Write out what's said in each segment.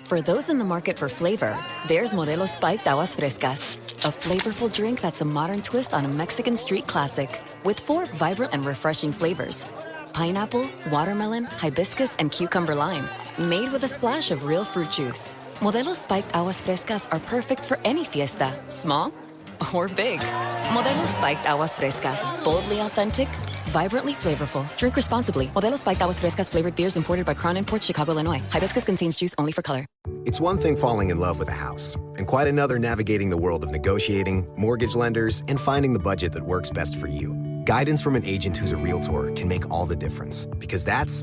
For those in the market for flavor, there's Modelo Spiked Aguas Frescas, a flavorful drink that's a modern twist on a Mexican street classic. With 4 vibrant and refreshing flavors: pineapple, watermelon, hibiscus, and cucumber lime. Made with a splash of real fruit juice. Modelo Spiked Aguas Frescas are perfect for any fiesta, small or big. Modelo Spiked Aguas Frescas, boldly authentic, vibrantly flavorful. Drink responsibly. Modelo Spiked Aguas Frescas flavored beers imported by Crown Imports, Chicago, Illinois. Hibiscus contains juice only for color. It's one thing falling in love with a house, and quite another navigating the world of negotiating, mortgage lenders, and finding the budget that works best for you. Guidance from an agent who's a Realtor can make all the difference, because that's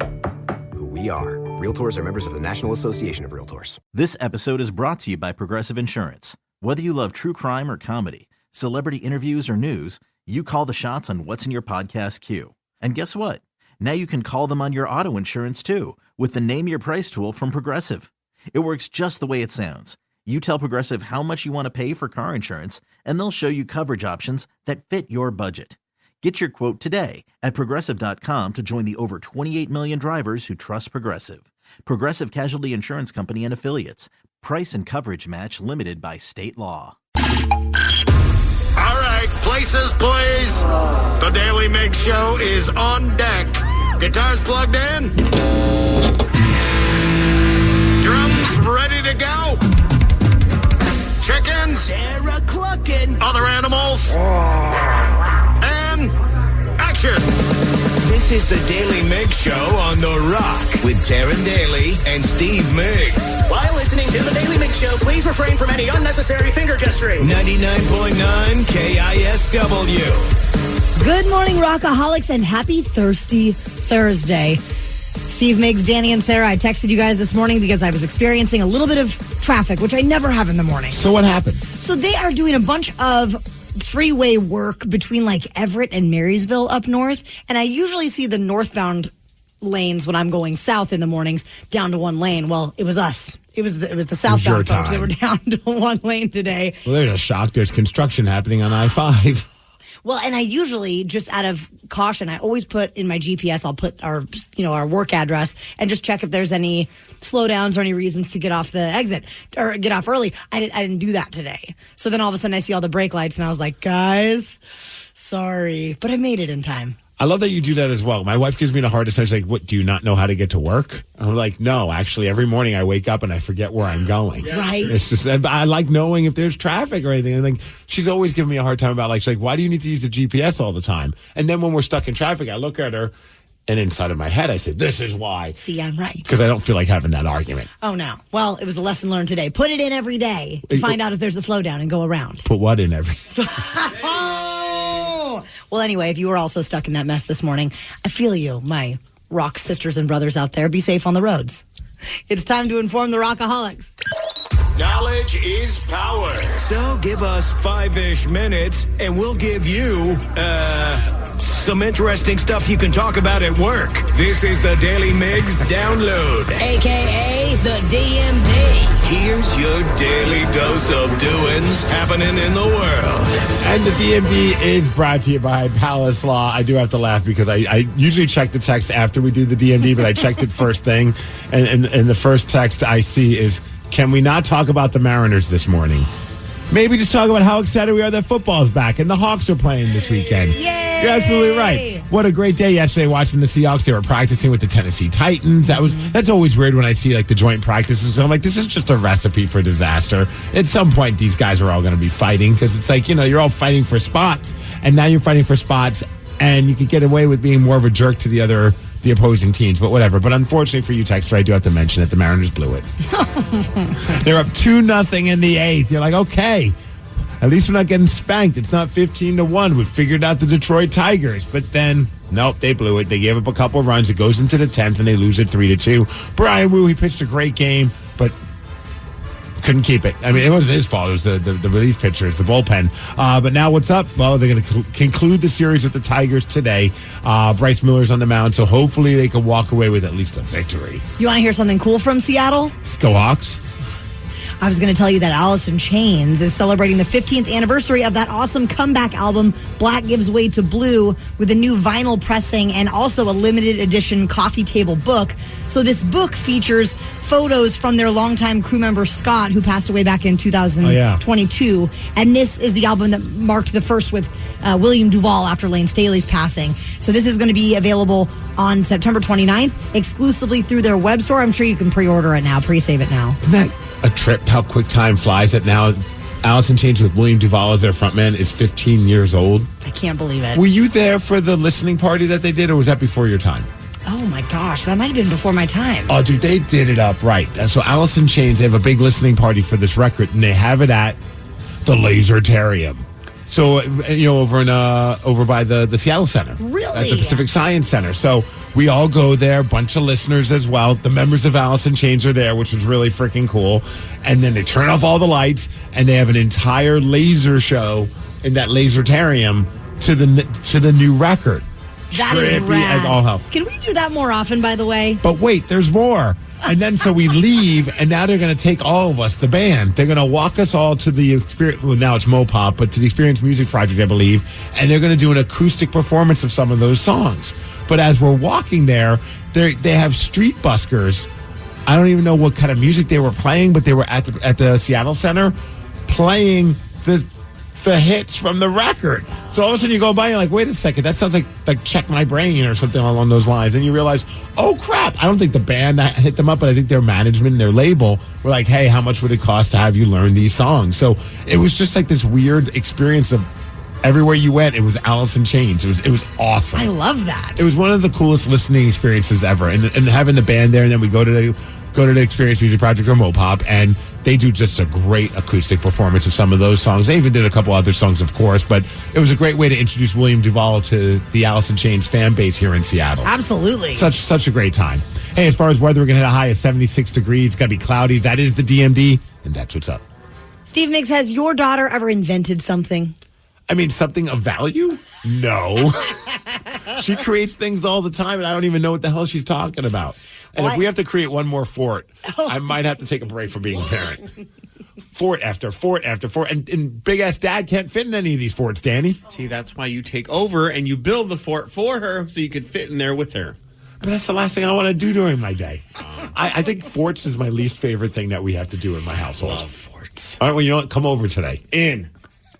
who we are. Realtors are members of the National Association of Realtors. This episode is brought to you by Progressive Insurance. Whether you love true crime or comedy, celebrity interviews or news, you call the shots on what's in your podcast queue. And guess what? Now you can call them on your auto insurance too, with the Name Your Price tool from Progressive. It works just the way it sounds. You tell Progressive how much you want to pay for car insurance, and they'll show you coverage options that fit your budget. Get your quote today at Progressive.com to join the over 28 million drivers who trust Progressive. Progressive Casualty Insurance Company and Affiliates. Price and coverage match limited by state law. All right, places, please. The Daly Migs Show is on deck. Guitars plugged in. Drums ready to go. Chickens. Sarah clucking. Other animals. And action. This is the Daly Migs Show on The Rock with Taryn Daly and Steve Migs. While listening to the Daly Migs Show, please refrain from any unnecessary finger gesturing. 99.9 KISW. Good morning, Rockaholics, and happy Thirsty Thursday. Steve, Migs, Danny, and Sarah, I texted you guys this morning because I was experiencing a little bit of traffic, which I never have in the morning. So what happened? So they are doing a bunch of freeway work between like Everett and Marysville up north, and I usually see the northbound lanes when I'm going south in the mornings down to one lane. Well, it was us. It was the southbound folks that were down to one lane today. Well, there's a shock. There's construction happening on I-5. Well, and I usually, just out of caution, I always put in my GPS, I'll put our work address and just check if there's any slowdowns or any reasons to get off the exit or get off early. I didn't do that today. So then all of a sudden I see all the brake lights and I was like, guys, sorry, but I made it in time. I love that you do that as well. My wife gives me the hardest time. She's like, what, do you not know how to get to work? I'm like, no, actually, every morning I wake up and I forget where I'm going. Right. It's just, I like knowing if there's traffic or anything. And like, she's always giving me a hard time about she's like, why do you need to use the GPS all the time? And then when we're stuck in traffic, I look at her and inside of my head, I say, this is why. See, I'm right. Because I don't feel like having that argument. Oh, no. Well, it was a lesson learned today. Put it in every day to find out if there's a slowdown and go around. Put what in every Well, anyway, if you were also stuck in that mess this morning, I feel you, my rock sisters and brothers out there. Be safe on the roads. It's time to inform the Rockaholics. Knowledge is power. So give us 5-ish minutes and we'll give you, some interesting stuff you can talk about at work. This is the Daily Migs Download. AKA the DMD. Here's your daily dose of doings happening in the world. And the DMD is brought to you by Palace Law. I do have to laugh because I usually check the text after we do the DMD, but I checked it first thing. And the first text I see is, can we not talk about the Mariners this morning? Maybe just talk about how excited we are that football's back and the Hawks are playing this weekend. Yay! You're absolutely right. What a great day yesterday watching the Seahawks. They were practicing with the Tennessee Titans. That's always weird when I see like the joint practices. Because I'm like, this is just a recipe for disaster. At some point, these guys are all going to be fighting because it's like, you're all fighting for spots. And now you're fighting for spots and you could get away with being more of a jerk to the opposing teams, but whatever. But unfortunately for you, Texter, I do have to mention that the Mariners blew it. They're up 2-0 in the 8th. You're like, okay, at least we're not getting spanked. It's not 15-1. We figured out the Detroit Tigers. But then, nope, they blew it. They gave up a couple of runs. It goes into the 10th, and they lose it 3-2. Brian Wu, he pitched a great game, but couldn't keep it. I mean, it wasn't his fault. It was the relief pitchers, the bullpen. But now what's up? Well, they're going to conclude the series with the Tigers today. Bryce Miller's on the mound, so hopefully they can walk away with at least a victory. You want to hear something cool from Seattle? Let's go Hawks. I was going to tell you that Alice in Chains is celebrating the 15th anniversary of that awesome comeback album, Black Gives Way to Blue, with a new vinyl pressing and also a limited edition coffee table book. So this book features photos from their longtime crew member Scott, who passed away back in 2022. And this is the album that marked the first with William Duvall after Lane Staley's passing. So this is going to be available on September 29th, exclusively through their web store. I'm sure you can pre-order it now, pre-save it now. Isn't that a trip, how quick time flies, that now Alice in Chains with William Duvall as their frontman is 15 years old? I can't believe it. Were you there for the listening party that they did, or was that before your time? Oh my gosh, that might have been before my time. Oh, dude, they did it up right. So Alice in Chains, they have a big listening party for this record, and they have it at the Lasertarium. So, over by the Seattle Center. Really? At the Pacific Science Center. So we all go there, bunch of listeners as well. The members of Alice in Chains are there, which was really freaking cool. And then they turn off all the lights, and they have an entire laser show in that Lasertarium to the new record. That is rad. As all hell. Can we do that more often, by the way? But wait, there's more. And then so we leave, and now they're going to take all of us, the band. They're going to walk us all to the Experience, well, now it's Mopop, but to the Experience Music Project, I believe. And they're going to do an acoustic performance of some of those songs. But as we're walking there, they have street buskers. I don't even know what kind of music they were playing, but they were at the Seattle Center playing the hits from the record. So all of a sudden you go by and you're like, wait a second, that sounds like Check My Brain or something along those lines. And you realize, oh crap, I don't think the band hit them up, but I think their management and their label were like, hey, how much would it cost to have you learn these songs? So it was just like this weird experience of everywhere you went, it was Alice in Chains. It was awesome. I love that. It was one of the coolest listening experiences ever. And having the band there, and then we go to the Experience Music Project or Mopop, and they do just a great acoustic performance of some of those songs. They even did a couple other songs, of course, but it was a great way to introduce William Duvall to the Alice in Chains fan base here in Seattle. Absolutely. Such a great time. Hey, as far as weather, we're going to hit a high of 76 degrees. It's going to be cloudy. That is the DMD, and that's what's up. Steve Migs, has your daughter ever invented something? I mean, something of value? No. She creates things all the time, and I don't even know what the hell she's talking about. And if we have to create one more fort, I might have to take a break from being a parent. Fort after fort after fort. And big-ass dad can't fit in any of these forts, Danny. See, that's why you take over and you build the fort for her so you could fit in there with her. But that's the last thing I want to do during my day. I think forts is my least favorite thing that we have to do in my household. Love forts. All right, well, you know what? Come over today. In.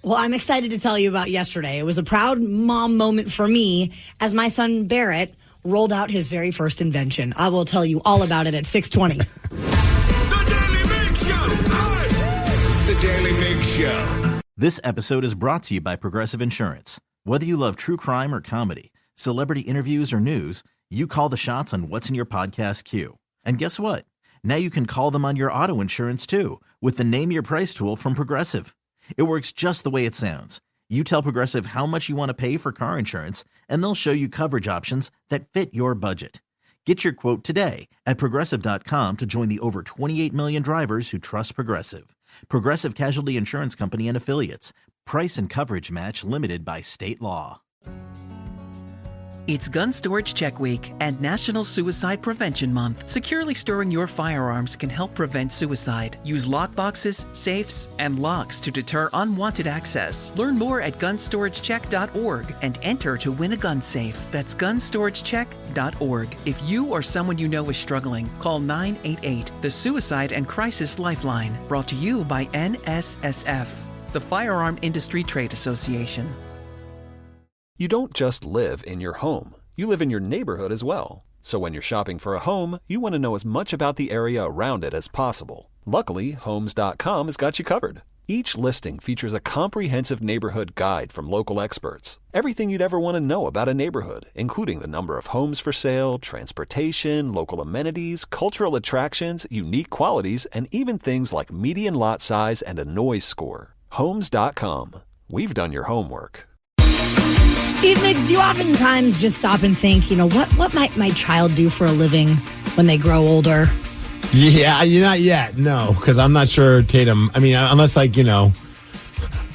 Well, I'm excited to tell you about yesterday. It was a proud mom moment for me as my son Barrett rolled out his very first invention. I will tell you all about it at 6:20. The Daily Migs Show. The Daily Migs Show. This episode is brought to you by Progressive Insurance. Whether you love true crime or comedy, celebrity interviews or news, you call the shots on what's in your podcast queue. And guess what? Now you can call them on your auto insurance too with the Name Your Price tool from Progressive. It works just the way it sounds. You tell Progressive how much you want to pay for car insurance, and they'll show you coverage options that fit your budget. Get your quote today at Progressive.com to join the over 28 million drivers who trust Progressive. Progressive Casualty Insurance Company and Affiliates. Price and coverage match limited by state law. It's Gun Storage Check Week and National Suicide Prevention Month. Securely storing your firearms can help prevent suicide. Use lockboxes, safes, and locks to deter unwanted access. Learn more at gunstoragecheck.org and enter to win a gun safe. That's gunstoragecheck.org. If you or someone you know is struggling, call 988, the Suicide and Crisis Lifeline. Brought to you by NSSF, the Firearm Industry Trade Association. You don't just live in your home. You live in your neighborhood as well. So when you're shopping for a home, you want to know as much about the area around it as possible. Luckily, Homes.com has got you covered. Each listing features a comprehensive neighborhood guide from local experts. Everything you'd ever want to know about a neighborhood, including the number of homes for sale, transportation, local amenities, cultural attractions, unique qualities, and even things like median lot size and a noise score. Homes.com. We've done your homework. Steve Migs, do you oftentimes just stop and think, what might my child do for a living when they grow older? Yeah, not yet, no, because I'm not sure Tatum, unless a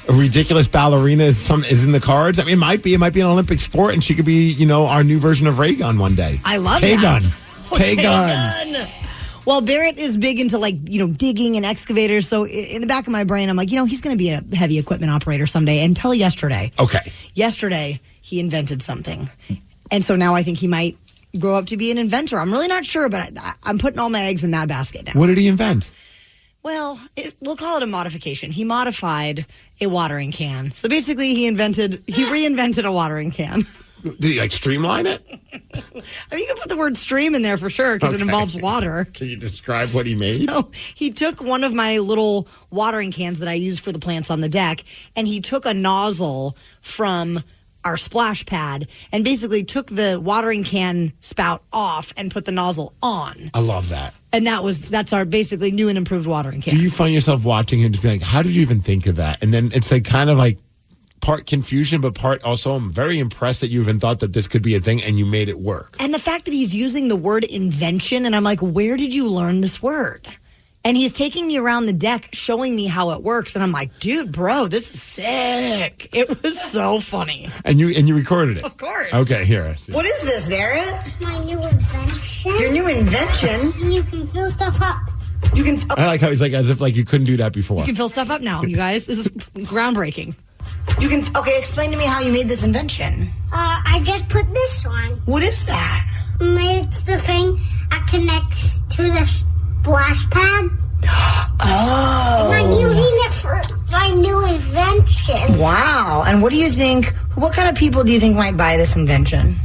ridiculous ballerina is in the cards. It might be an Olympic sport, and she could be, our new version of Ray Gun one day. I love Tay that. Gun. Tay Gun. Well, Barrett is big into digging and excavators. So in the back of my brain, I'm like, he's going to be a heavy equipment operator someday. Until yesterday. Okay. Yesterday, he invented something. And so now I think he might grow up to be an inventor. I'm really not sure, but I'm putting all my eggs in that basket now. What did he invent? Well, we'll call it a modification. He modified a watering can. So basically, he reinvented a watering can. Did he streamline it? I mean, you can put the word stream in there for sure because it involves water. Can you describe what he made? So he took one of my little watering cans that I use for the plants on the deck, and he took a nozzle from our splash pad and basically took the watering can spout off and put the nozzle on. I love that. And that's our basically new and improved watering can. Do you find yourself watching him just be like, how did you even think of that? And then it's kind of part confusion, but part also I'm very impressed that you even thought that this could be a thing and you made it work. And the fact that he's using the word invention, and I'm like, where did you learn this word? And he's taking me around the deck, showing me how it works. And I'm like, dude, bro, this is sick. It was so funny. And you recorded it? Of course. Okay, here. What is this, Barrett? My new invention. Your new invention? You can fill stuff up. You can. I like how he's as if you couldn't do that before. You can fill stuff up now, you guys. This is groundbreaking. You can. Okay, explain to me how you made this invention. I just put this on. What is that? It's the thing that connects to the splash pad. Oh. And I'm using it for my new invention. Wow. And what do you think? What kind of people do you think might buy this invention?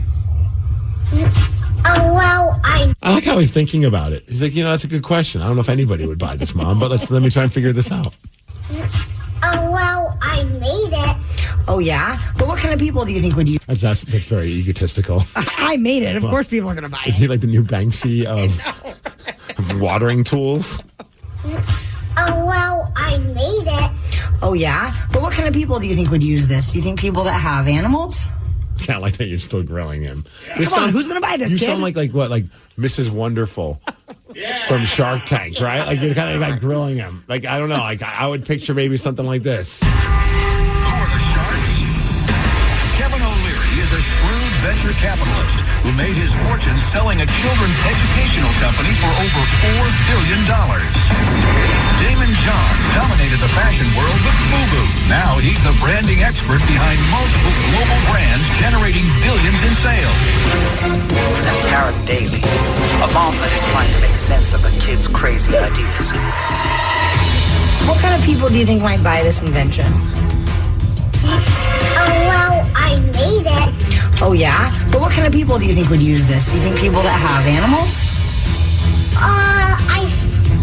I like how he's thinking about it. He's like, that's a good question. I don't know if anybody would buy this, Mom, but let me try and figure this out. I made it. Oh, yeah? But what kind of people do you think would use it? That's very egotistical. I made it. Of course people are going to buy it. Is he like the new Banksy of watering tools? I made it. Oh, yeah? But what kind of people do you think would use this? Do you think people that have animals? Yeah, like that you're still grilling him. Come on, who's going to buy this, you kid? You sound like what? Like Mrs. Wonderful from Shark Tank, right? Like you're kind of grilling him. I don't know. I would picture maybe something like this. Who are the Sharks? Kevin O'Leary is a shrewd venture capitalist who made his fortune selling a children's educational company for over $4 billion. Damon John dominated the fashion world with FUBU. Now he's the branding expert behind multiple global brands generating billions in sales. And Tara Daly, a mom that is trying to make sense of a kid's crazy ideas. What kind of people do you think might buy this invention? I made it. Oh, yeah? But what kind of people do you think would use this? Do you think people that have animals?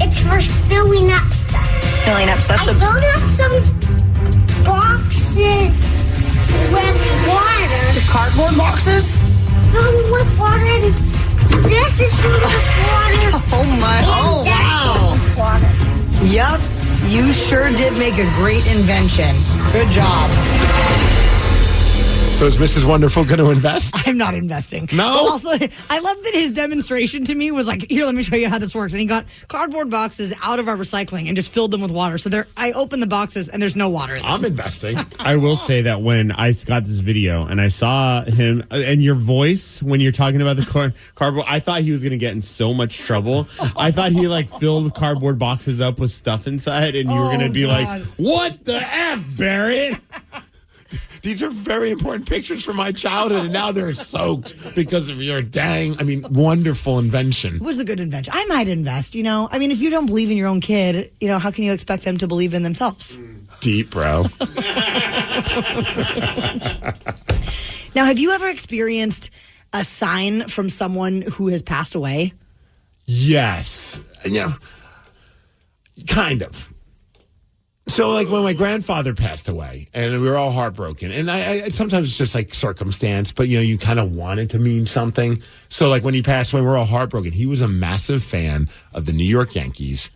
It's for filling up stuff. Filling up stuff? I filled up some boxes with water. The cardboard boxes? With water. This is filled with water. Oh, my. Oh, wow. Water. Yep. You sure did make a great invention. Good job. So is Mrs. Wonderful going to invest? I'm not investing. No? But also, I love that his demonstration to me was like, here, let me show you how this works. And he got cardboard boxes out of our recycling and just filled them with water. So I opened the boxes and there's no water in them. I'm investing. I will say that when I got this video and I saw him and your voice when you're talking about the cardboard, I thought he was going to get in so much trouble. I thought he filled cardboard boxes up with stuff inside and you were going to be like, what the F, Barrett? These are very important pictures from my childhood, and now they're soaked because of your wonderful invention. It was a good invention. I might invest, I mean, if you don't believe in your own kid, how can you expect them to believe in themselves? Deep, bro. Now, have you ever experienced a sign from someone who has passed away? Yes. Yeah. Kind of. So, when my grandfather passed away, and we were all heartbroken, and I sometimes it's just circumstance, but you kind of want it to mean something. So, when he passed away, we were all heartbroken. He was a massive fan of the New York Yankees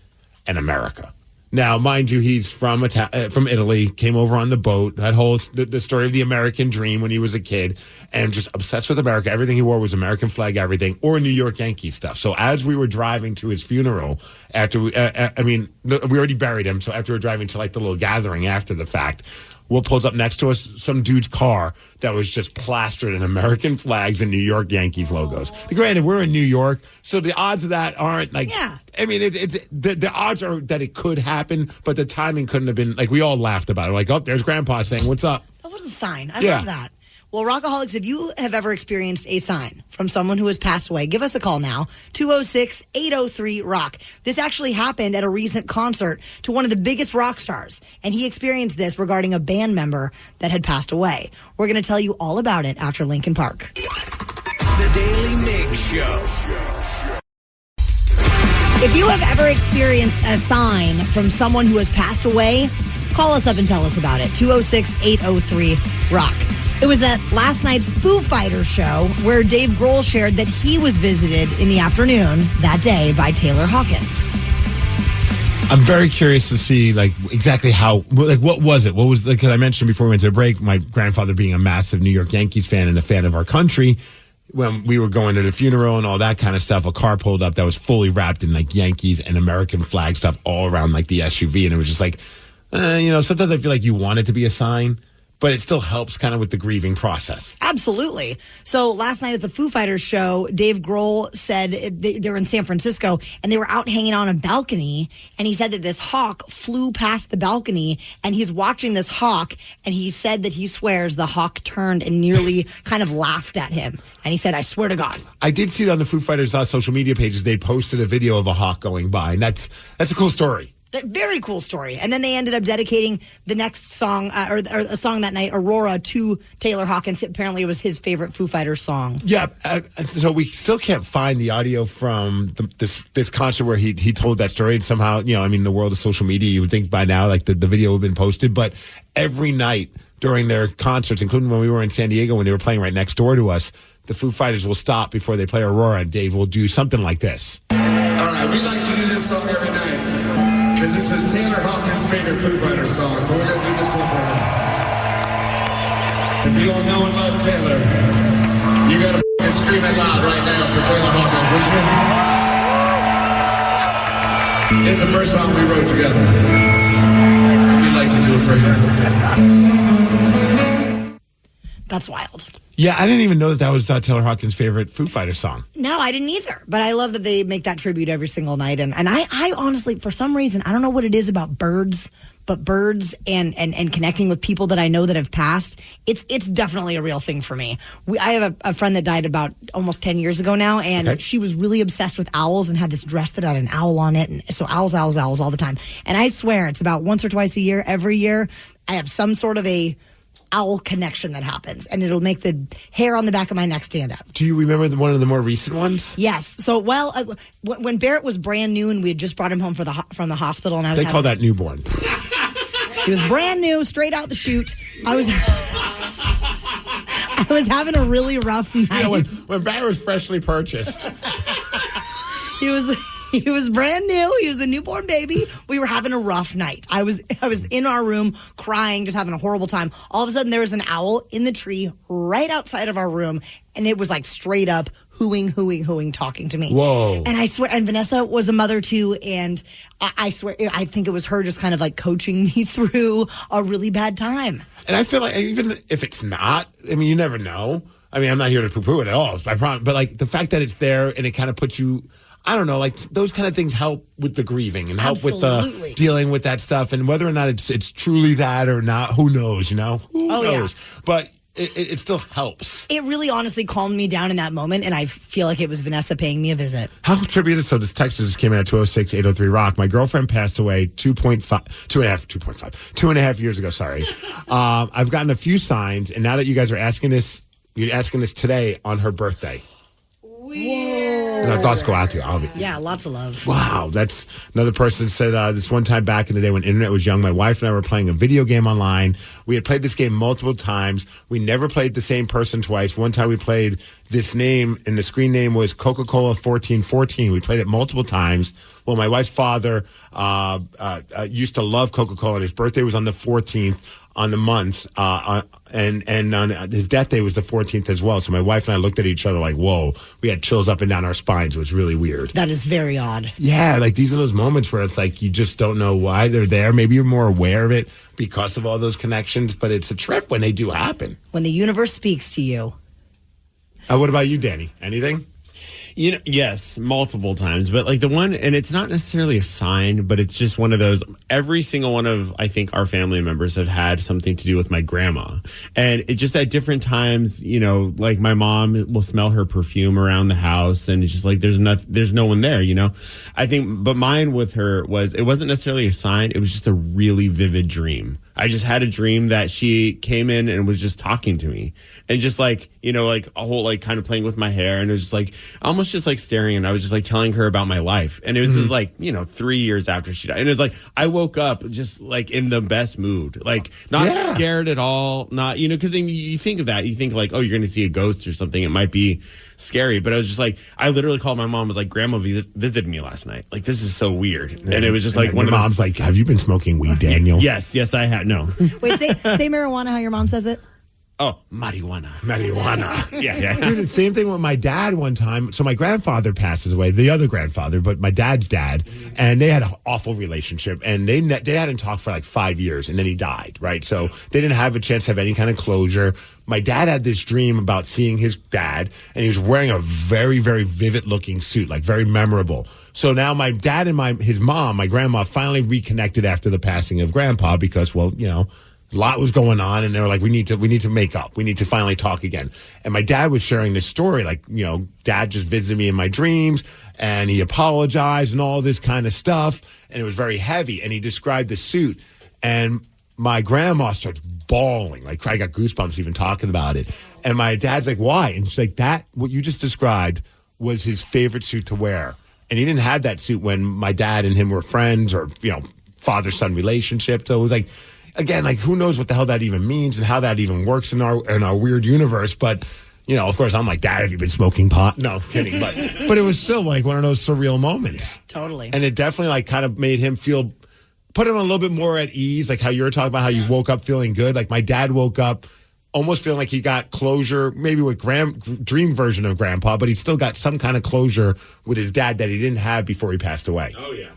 and America. Now, mind you, he's from Italy, came over on the boat, that whole the story of the American dream when he was a kid, and just obsessed with America. Everything he wore was American flag, everything, or New York Yankee stuff. So as we were driving to his funeral, after we already buried him, so after we were driving to the little gathering after the fact, what pulls up next to us? Some dude's car that was just plastered in American flags and New York Yankees logos. Granted, we're in New York, so the odds of that aren't like. Yeah. I mean, the odds are that it could happen, but the timing couldn't have been like. We all laughed about it. Like, oh, there's Grandpa saying, "What's up?" That was a sign. I love that. Well, Rockaholics, if you have ever experienced a sign from someone who has passed away, give us a call now, 206-803-ROCK. This actually happened at a recent concert to one of the biggest rock stars, and he experienced this regarding a band member that had passed away. We're going to tell you all about it after Linkin Park. The Daily Migs Show. If you have ever experienced a sign from someone who has passed away, call us up and tell us about it, 206-803-ROCK. It was at last night's Foo Fighters show where Dave Grohl shared that he was visited in the afternoon that day by Taylor Hawkins. I'm very curious to see, like, exactly how, like, what was it? What was, because I mentioned before we went to the break, my grandfather being a massive New York Yankees fan and a fan of our country, when we were going to the funeral and all that kind of stuff, a car pulled up that was fully wrapped in, like, Yankees and American flag stuff all around, like, the SUV. And it was just like, sometimes I feel like you want it to be a sign, but it still helps kind of with the grieving process. Absolutely. So last night at the Foo Fighters show, Dave Grohl said they were in San Francisco and they were out hanging on a balcony. And he said that this hawk flew past the balcony and he's watching this hawk. And he said that he swears the hawk turned and nearly kind of laughed at him. And he said, I swear to God. I did see it on the Foo Fighters social media pages. They posted a video of a hawk going by. And that's a cool story. Very cool story. And then they ended up dedicating the next song, or a song that night, Aurora, to Taylor Hawkins. Apparently it was his favorite Foo Fighters song. Yeah. So we still can't find the audio from this concert where he told that story. And somehow, the world of social media, you would think by now, like the video would have been posted. But every night during their concerts, including when we were in San Diego, when they were playing right next door to us, the Foo Fighters will stop before they play Aurora. And Dave will do something like this. All right, we like to do this song every night. Because this is Taylor Hawkins' favorite Foo Fighters song, so we're going to do this one for him. If you all know and love Taylor, you got to scream it loud right now for Taylor Hawkins, would you? It's the first song we wrote together. We'd like to do it for him. That's wild. Yeah, I didn't even know that was Taylor Hawkins' favorite Foo Fighters song. No, I didn't either. But I love that they make that tribute every single night. And I honestly, for some reason, I don't know what it is about birds, but birds and connecting with people that I know that have passed, it's definitely a real thing for me. I have a friend that died about almost 10 years ago now, and she was really obsessed with owls and had this dress that had an owl on it. And so owls all the time. And I swear it's about once or twice a year, every year, I have some sort of a owl connection that happens, and it'll make the hair on the back of my neck stand up. Do you remember one of the more recent ones? Yes. So, when Barrett was brand new and we had just brought him home from the hospital, and I was call that newborn. He was brand new, straight out the chute. I was having a really rough night. When Barrett was freshly purchased, He was brand new. He was a newborn baby. We were having a rough night. I was in our room crying, just having a horrible time. All of a sudden, there was an owl in the tree right outside of our room, and it was like straight up hooing, talking to me. Whoa. And I swear, and Vanessa was a mother too, and I swear, I think it was her just kind of like coaching me through a really bad time. And I feel like even if it's not, you never know. I'm not here to poo-poo it at all, I promise. But like the fact that it's there and it kind of puts you, I don't know, like those kind of things help with the grieving and help with the dealing with that stuff. And whether or not it's truly that or not, who knows, Who knows? Yeah. But it still helps. It really honestly calmed me down in that moment, and I feel like it was Vanessa paying me a visit. How trippy is it? So this text just came in at 206-803-ROCK. My girlfriend passed away 2.5 years ago, sorry. I've gotten a few signs, and now that you guys are asking this, you're asking this today on her birthday. Whoa. And our thoughts go out to you. Yeah, lots of love. Wow. That's another person said this one time back in the day when internet was young, my wife and I were playing a video game online. We had played this game multiple times. We never played the same person twice. One time we played this name, and the screen name was Coca-Cola 1414. We played it multiple times. Well, my wife's father used to love Coca-Cola, and his birthday was on the 14th on the month, and on his death day was the 14th as well. So my wife and I looked at each other like, whoa, we had chills up and down our spines. It was really weird. That is very odd. Yeah, like these are those moments where it's like you just don't know why they're there. Maybe you're more aware of it because of all those connections, but it's a trip when they do happen. When the universe speaks to you. What about you, Danny? Anything? Yes, multiple times. But like the one, and it's not necessarily a sign, but it's just one of those. Every single one of, I think, our family members have had something to do with my grandma. And it just at different times, like my mom will smell her perfume around the house, and it's just like there's no one there, I think, but mine with her it wasn't necessarily a sign. It was just a really vivid dream. I just had a dream that she came in and was just talking to me, and just like, like a whole, like kind of playing with my hair. And it was just like, almost just like staring. And I was just like telling her about my life. And it was just like, 3 years after she died. And it's like, I woke up just like in the best mood, like not scared at all. Not, cause then you think of that, you think like, oh, you're going to see a ghost or something. It might be scary. But I was just like, I literally called my mom, was like, Grandma visited me last night. Like, this is so weird. And it was just like, one of mom's like, have you been smoking weed, Daniel? Yes, I had. No. Wait, say marijuana how your mom says it. Oh, marijuana. Yeah. Dude, same thing with my dad one time. So my grandfather passes away, the other grandfather, but my dad's dad, and they had an awful relationship, and they hadn't talked for like 5 years, and then he died, right? So they didn't have a chance to have any kind of closure. My dad had this dream about seeing his dad, and he was wearing a very, very vivid looking suit, like very memorable. So now my dad and his mom, my grandma, finally reconnected after the passing of Grandpa because, well, a lot was going on, and they were like, we need to make up. We need to finally talk again. And my dad was sharing this story, like, Dad just visited me in my dreams, and he apologized and all this kind of stuff, and it was very heavy. And he described the suit, and my grandma starts bawling. Like, I got goosebumps even talking about it. And my dad's like, why? And she's like, what you just described was his favorite suit to wear. And he didn't have that suit when my dad and him were friends or, father-son relationship. So it was like, again, like, who knows what the hell that even means and how that even works in our weird universe. But, of course, I'm like, Dad, have you been smoking pot? No, kidding. But it was still like one of those surreal moments. Yeah, totally. And it definitely like kind of made him put him a little bit more at ease, like how you were talking about how you woke up feeling good. Like my dad woke up almost feeling like he got closure, maybe with dream version of Grandpa, but he still got some kind of closure with his dad that he didn't have before he passed away. Oh, yeah.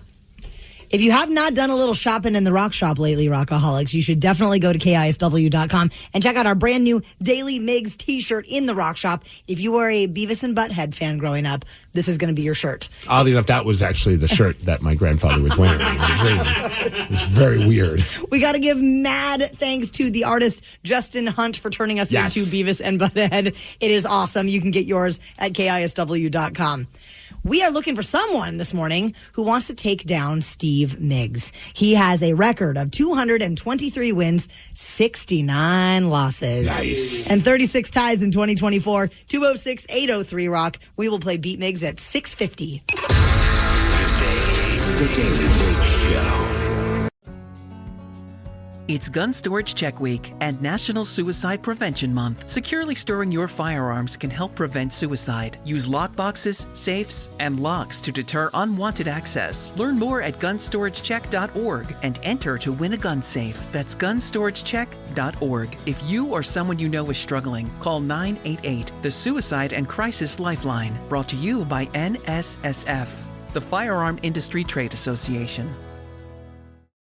If you have not done a little shopping in the Rock Shop lately, Rockaholics, you should definitely go to KISW.com and check out our brand new Daly Migs t-shirt in the Rock Shop. If you were a Beavis and Butthead fan growing up, this is going to be your shirt. Oddly enough, that was actually the shirt that my grandfather was wearing. It was very weird. We got to give mad thanks to the artist Justin Hunt for turning us into Beavis and Butthead. It is awesome. You can get yours at KISW.com. We are looking for someone this morning who wants to take down Steve Migs. He has a record of 223 wins, 69 losses. Nice. And 36 ties in 2024. 206-803-ROCK. We will play Beat Migs at 6:50. The Daily Migs Show. It's Gun Storage Check Week and National Suicide Prevention Month. Securely storing your firearms can help prevent suicide. Use lockboxes, safes, and locks to deter unwanted access. Learn more at gunstoragecheck.org and enter to win a gun safe. That's gunstoragecheck.org. If you or someone you know is struggling, call 988, the Suicide and Crisis Lifeline. Brought to you by NSSF, the Firearm Industry Trade Association.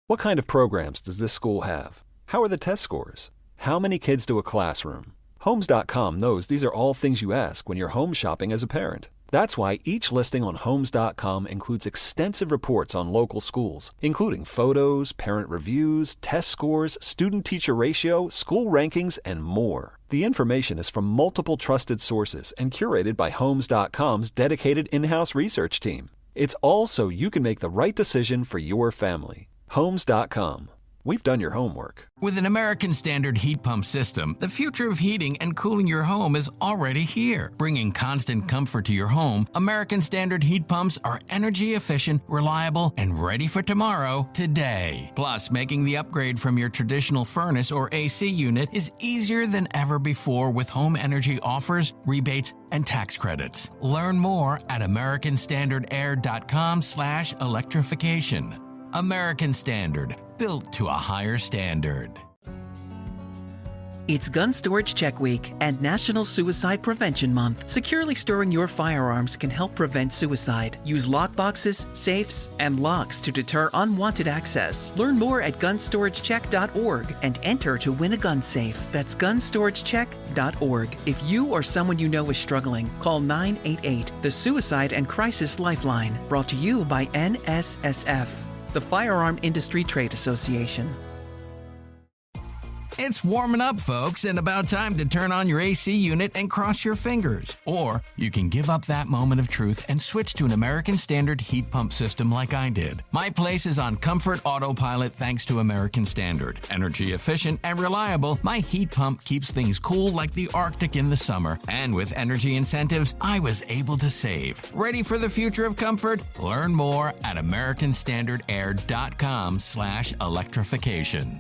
What kind of programs does this school have? How are the test scores? How many kids do a classroom? Homes.com knows these are all things you ask when you're home shopping as a parent. That's why each listing on Homes.com includes extensive reports on local schools, including photos, parent reviews, test scores, student-teacher ratio, school rankings, and more. The information is from multiple trusted sources and curated by Homes.com's dedicated in-house research team. It's all so you can make the right decision for your family. Homes.com. We've done your homework. With an American Standard heat pump system, the future of heating and cooling your home is already here. Bringing constant comfort to your home, American Standard heat pumps are energy efficient, reliable, and ready for tomorrow, today. Plus, making the upgrade from your traditional furnace or AC unit is easier than ever before with home energy offers, rebates, and tax credits. Learn more at americanstandardair.com/electrification. American Standard, built to a higher standard. It's Gun Storage Check Week and National Suicide Prevention Month. Securely storing your firearms can help prevent suicide. Use lockboxes, safes, and locks to deter unwanted access. Learn more at gunstoragecheck.org and enter to win a gun safe. That's gunstoragecheck.org. If you or someone you know is struggling, call 988, the Suicide and Crisis Lifeline. Brought to you by NSSF, the Firearm Industry Trade Association. It's warming up, folks, and about time to turn on your AC unit and cross your fingers. Or you can give up that moment of truth and switch to an American Standard heat pump system like I did. My place is on comfort autopilot thanks to American Standard. Energy efficient and reliable, my heat pump keeps things cool like the Arctic in the summer. And with energy incentives, I was able to save. Ready for the future of comfort? Learn more at americanstandardair.com/electrification.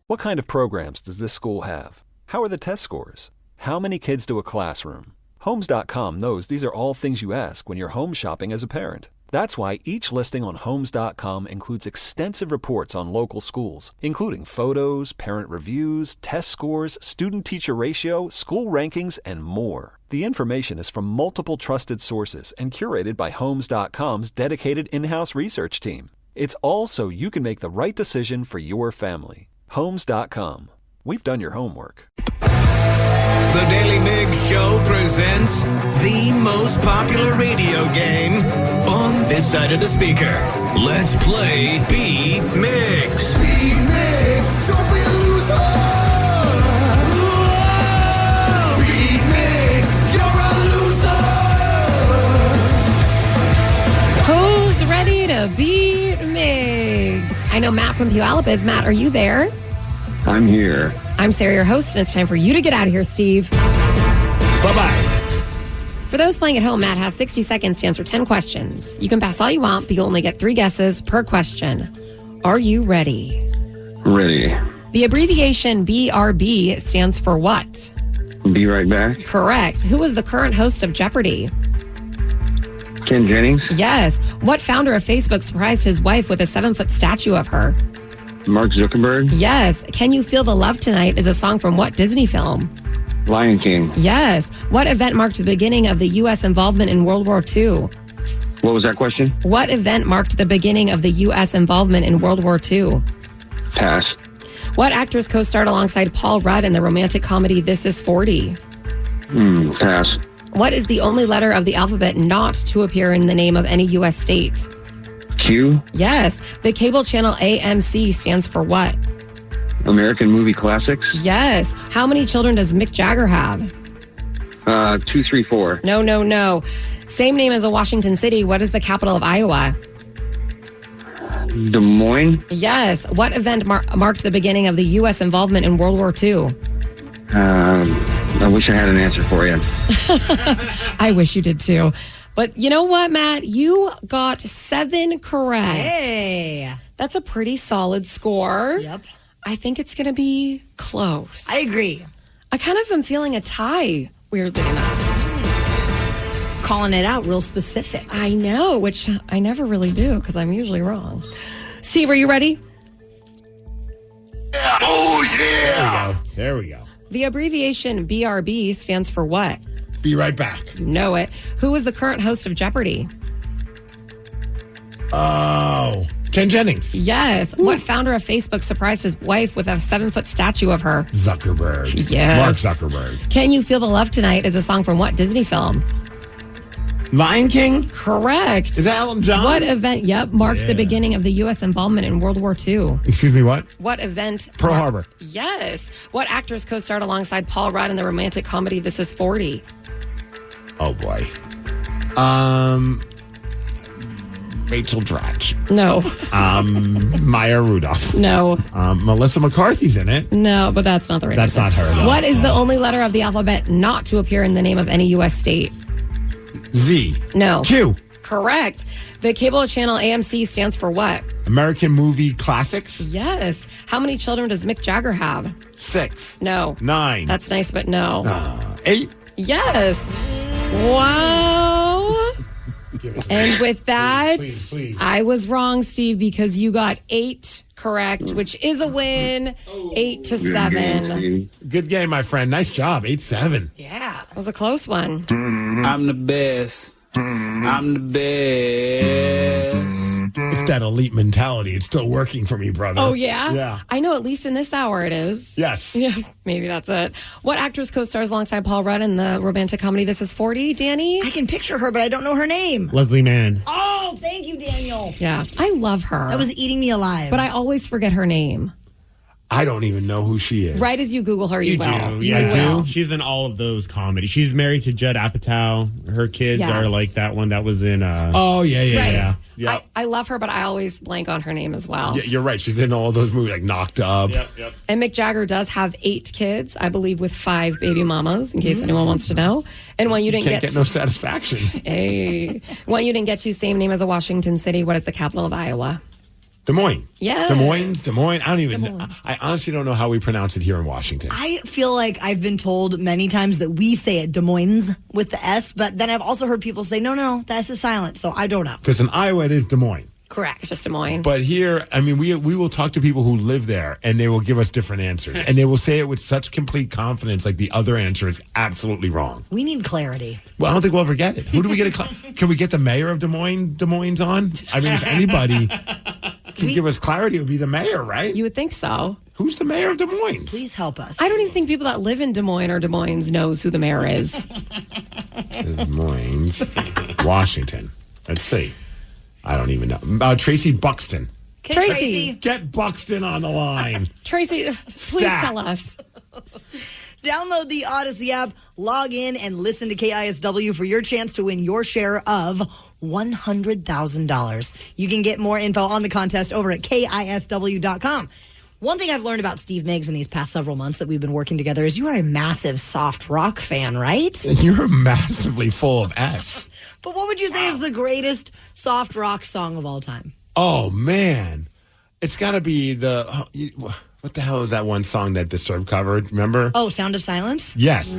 What kind of programs does this school have? How are the test scores? How many kids do a classroom? Homes.com knows these are all things you ask when you're home shopping as a parent. That's why each listing on Homes.com includes extensive reports on local schools, including photos, parent reviews, test scores, student-teacher ratio, school rankings, and more. The information is from multiple trusted sources and curated by Homes.com's dedicated in-house research team. It's all so you can make the right decision for your family. Homes.com. We've done your homework. The Daily Migs Show presents the most popular radio game on this side of the speaker. Let's play Beat Migs. Beat Migs, don't be a loser. Whoa! Beat Migs, you're a loser. Who's ready to beat Migs? I know Matt from Puyallup is. Matt, are you there? I'm here. I'm Sarah, your host, and it's time for you to get out of here, Steve. Bye-bye. For those playing at home, Matt has 60 seconds to answer 10 questions. You can pass all you want, but you'll only get 3 guesses per question. Are you ready? Ready. The abbreviation BRB stands for what? Be right back. Correct. Who is the current host of Jeopardy? Ken Jennings. Yes. What founder of Facebook surprised his wife with a 7-foot statue of her? Mark Zuckerberg. Yes. Can You Feel the Love Tonight is a song from what Disney film? Lion King. Yes. What event marked the beginning of the U.S. involvement in World War II? What was that question? What event marked the beginning of the U.S. involvement in World War II? Pass. What actress co-starred alongside Paul Rudd in the romantic comedy This Is 40? Pass. What is the only letter of the alphabet not to appear in the name of any U.S. state? Q. Yes. The cable channel AMC stands for what? American Movie Classics. Yes. How many children does Mick Jagger have? 2, 3, 4. No. Same name as a Washington city. What is the capital of Iowa? Des Moines. Yes. What event marked the beginning of the U.S. involvement in World War II? I wish I had an answer for you. I wish you did too. But you know what, Matt? You got 7 correct. Hey. That's a pretty solid score. Yep. I think it's going to be close. I agree. I kind of am feeling a tie, weirdly enough. Calling it out real specific. I know, which I never really do because I'm usually wrong. Steve, are you ready? Yeah. Oh, yeah. There we go. The abbreviation BRB stands for what? Be right back. You know it. Who is the current host of Jeopardy? Oh, Ken Jennings. Yes. Ooh. What founder of Facebook surprised his wife with a 7-foot statue of her? Zuckerberg. Yes. Mark Zuckerberg. Can You Feel the Love Tonight is a song from what Disney film? Lion King? Correct. Is that Elton John? What event, marked the beginning of the U.S. involvement in World War II? Excuse me, what? What event? Pearl Harbor. Yes. What actress co-starred alongside Paul Rudd in the romantic comedy This Is 40? Oh, boy. Rachel Dratch. No. Maya Rudolph. No. Melissa McCarthy's in it. No, but that's not the right That's answer. not her, though. What is the only letter of the alphabet not to appear in the name of any U.S. state? Z. No. Q. Correct. The cable channel AMC stands for what? American Movie Classics. Yes. How many children does Mick Jagger have? 6. No. 9. That's nice, but no. 8. Yes. Wow. And with that, please. I was wrong, Steve, because you got 8 correct, which is a win. 8-7. Good game, my friend. Nice job. 8-7. Yeah. It was a close one. I'm the best. I'm the best. It's that elite mentality. It's still working for me, brother. Oh, yeah? Yeah. I know, at least in this hour it is. Yes. Yes, maybe that's it. What actress co-stars alongside Paul Rudd in the romantic comedy This Is 40, Danny? I can picture her, but I don't know her name. Leslie Mann. Oh, thank you, Daniel. Yeah, I love her. That was eating me alive. But I always forget her name. I don't even know who she is. Right as you Google her, you will. Yeah, You I do. will. She's in all of those comedies. She's married to Judd Apatow. Her kids Yes. are like that one that was in. Oh, yeah. Right. Yeah. I love her, but I always blank on her name as well. Yeah, you're right. She's in all those movies like Knocked Up. Yep. And Mick Jagger does have 8 kids, I believe, with 5 baby mamas, in case anyone wants to know. And one you didn't Can't get no satisfaction. Hey. One you didn't get to, same name as a Washington City. What is the capital of Iowa? Des Moines. Yeah. Des Moines. I don't even know. I honestly don't know how we pronounce it here in Washington. I feel like I've been told many times that we say it Des Moines with the S, but then I've also heard people say, no, the S is silent, so I don't know. Because in Iowa, it is Des Moines. Correct. It's just Des Moines. But here, I mean, we will talk to people who live there, and they will give us different answers. And they will say it with such complete confidence, like the other answer is absolutely wrong. We need clarity. Well, I don't think we'll ever get it. Who do we get? Can we get the mayor of Des Moines on? I mean, if anybody can give us clarity, it would be the mayor, right? You would think so. Who's the mayor of Des Moines? Please help us. I don't even think people that live in Des Moines or Des Moines knows who the mayor is. Des Moines, Washington. Let's see. I don't even know. Tracy Buxton. Tracy. Get Buxton on the line. Tracy, please Stat. tell us. Download the Odyssey app, log in, and listen to KISW for your chance to win your share of $100,000. You can get more info on the contest over at KISW.com. One thing I've learned about Steve Migs in these past several months that we've been working together is you are a massive soft rock fan, right? You're massively full of S. But what would you say is the greatest soft rock song of all time? Oh, man. It's got to be what the hell is that one song that Disturbed covered? Remember? Oh, Sound of Silence? Yes.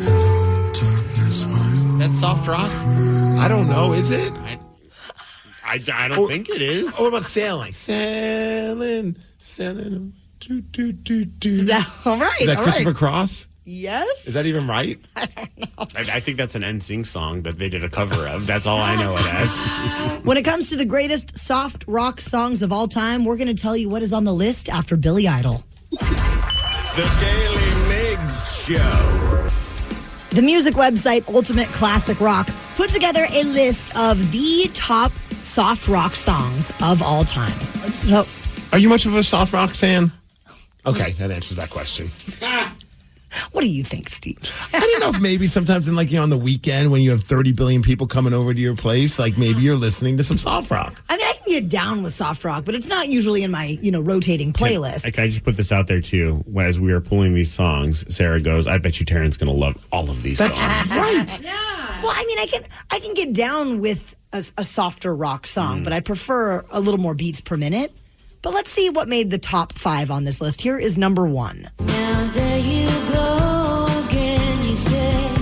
That's soft rock? I don't know. Is it? I don't think it is. What about Sailing? Sailing. Do, do, do, do. Is that all right? Is that all Christopher right. Cross? Yes. Is that even right? I think that's an NSYNC song that they did a cover of. That's all I know it as. When it comes to the greatest soft rock songs of all time, we're going to tell you what is on the list after Billy Idol. The Daily Migs Show. The music website Ultimate Classic Rock put together a list of the top soft rock songs of all time. So, are you much of a soft rock fan? Okay, that answers that question. What do you think, Steve? I don't know if maybe sometimes on the weekend when you have 30 billion people coming over to your place, like maybe you're listening to some soft rock. I mean, I can get down with soft rock, but it's not usually in my, rotating playlist. Can I just put this out there, too? As we are pulling these songs, Sarah goes, I bet you Taryn's going to love all of these songs. Right. Yeah. Well, I mean, I can get down with a softer rock song, but I prefer a little more beats per minute. But let's see what made the top 5 on this list. Here is number 1. Now there you go again, you say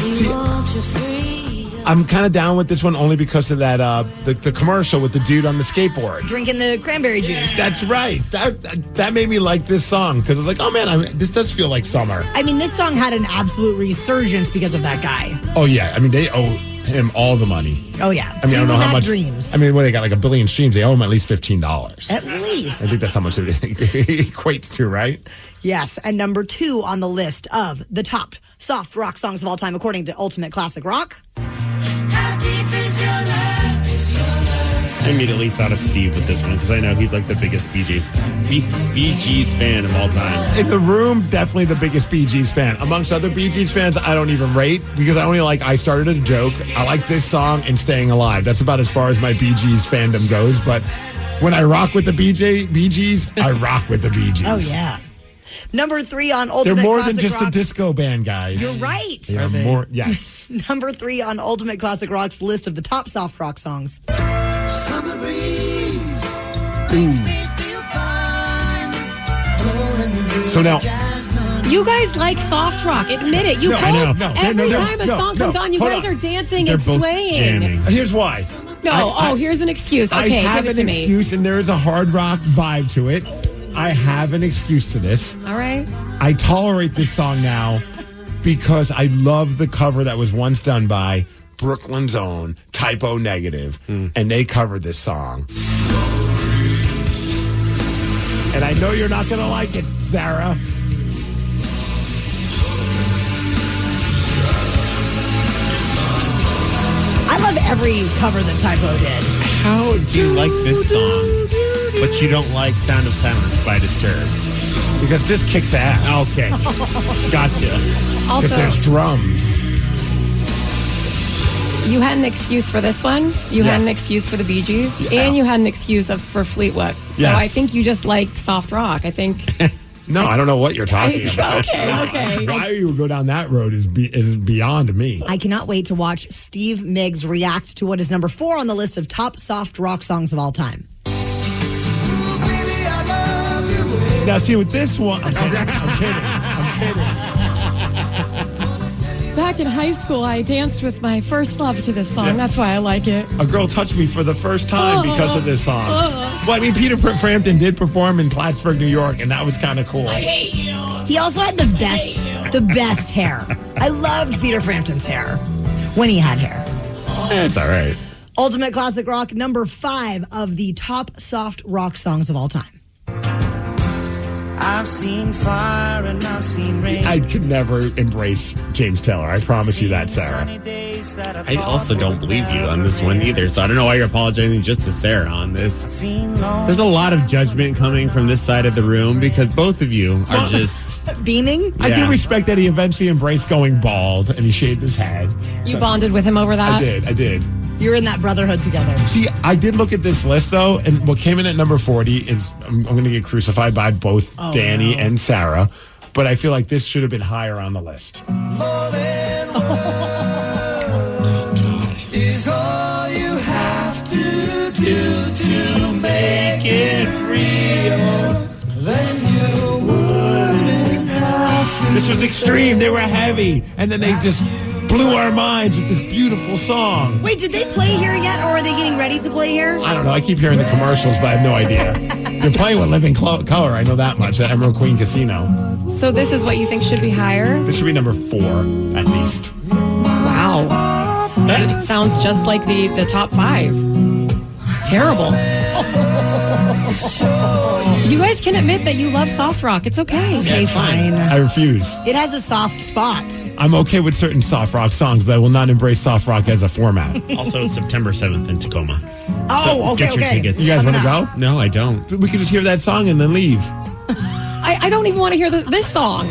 you want your freedom. I'm kind of down with this one only because of that the commercial with the dude on the skateboard. Drinking the cranberry juice. That's right. That made me like this song because I was like, oh man, this does feel like summer. I mean, this song had an absolute resurgence because of that guy. Oh yeah, I mean they owe him all the money. Oh yeah. I mean, I don't know how much. Dreams. I mean, they got like 1 billion streams. They owe him at least $15. At least. I think that's how much it equates to, right? Yes, and number 2 on the list of the top soft rock songs of all time, according to Ultimate Classic Rock. How deep is your love? Is your love I immediately thought of Steve with this one because I know he's like the biggest Bee Gees fan of all time. In the room, definitely the biggest Bee Gees fan. Amongst other Bee Gees fans, I don't even rate because I only like I Started a Joke. I like this song and Staying Alive. That's about as far as my Bee Gees fandom goes. But when I rock with the Bee Gees, I rock with the Bee Gees. Oh, yeah. Number 3 on Ultimate They're more Classic than just Rock's. a disco band, guys. You're right. They're more, yes. Number 3 on Ultimate Classic Rock's list of the top soft rock songs. Summer breeze makes me feel fine. So now, You guys like soft rock. Admit it. You No, both, I know. No, every no, time a no, song no, comes on, you hold guys on. are dancing They're and both swaying. jamming. here's why. No, here's an excuse. I Okay, have give it an to me. excuse, and there is a hard rock vibe to it. I have an excuse to this. All right. I tolerate this song now because I love the cover that was once done by Brooklyn's own Typo Negative, and they covered this song. And I know you're not going to like it, Sarah. I love every cover that Typo did. How do you like this song, but you don't like Sound of Silence by Disturbed? Because this kicks ass. Okay. Gotcha. Also, Because there's drums. you had an excuse for this one. You Yeah. had an excuse for the Bee Gees, Yeah. and you had an excuse for Fleetwood. So Yes. I think you just like soft rock. I think. No, I don't know what you're talking about. Okay. Why you would go down that road is beyond me. I cannot wait to watch Steve Migs react to what is number 4 on the list of top soft rock songs of all time. Now, see, with this one, I'm kidding. Back in high school, I danced with my first love to this song. That's why I like it. A girl touched me for the first time because of this song. Well, I mean, Peter Frampton did perform in Plattsburgh, New York, and that was kind of cool. He also had the best hair. I loved Peter Frampton's hair when he had hair. It's all right. Ultimate Classic Rock, number 5 of the top soft rock songs of all time. I've seen fire and I've seen rain. I could never embrace James Taylor. I promise you that, Sarah. I also don't believe you on this one either, so I don't know why you're apologizing just to Sarah on this. There's a lot of judgment coming from this side of the room because both of you are just... Beaming? I do respect that he eventually embraced going bald and he shaved his head. You bonded with him over that? I did. You're in that brotherhood together. See, I did look at this list, though, and what came in at number 40 is I'm going to get crucified by both Danny and Sarah, but I feel like this should have been higher on the list. Is all you have to do to make it real. Then you wouldn't have to. This was extreme. They were heavy, and then they just blew our minds with this beautiful song. Wait, did they play here yet, or are they getting ready to play here? I don't know. I keep hearing the commercials, but I have no idea. They're playing with Living Color. I know that much at Emerald Queen Casino. So this is what you think should be higher? This should be number 4, at least. Wow. It sounds just like the top 5. Terrible. You guys can admit that you love soft rock. It's okay. Okay, fine. I refuse. It has a soft spot. I'm okay with certain soft rock songs, but I will not embrace soft rock as a format. Also, it's September 7th in Tacoma. Oh, okay, get your tickets. You guys want to go? No, I don't. We could just hear that song and then leave. I don't even want to hear this song.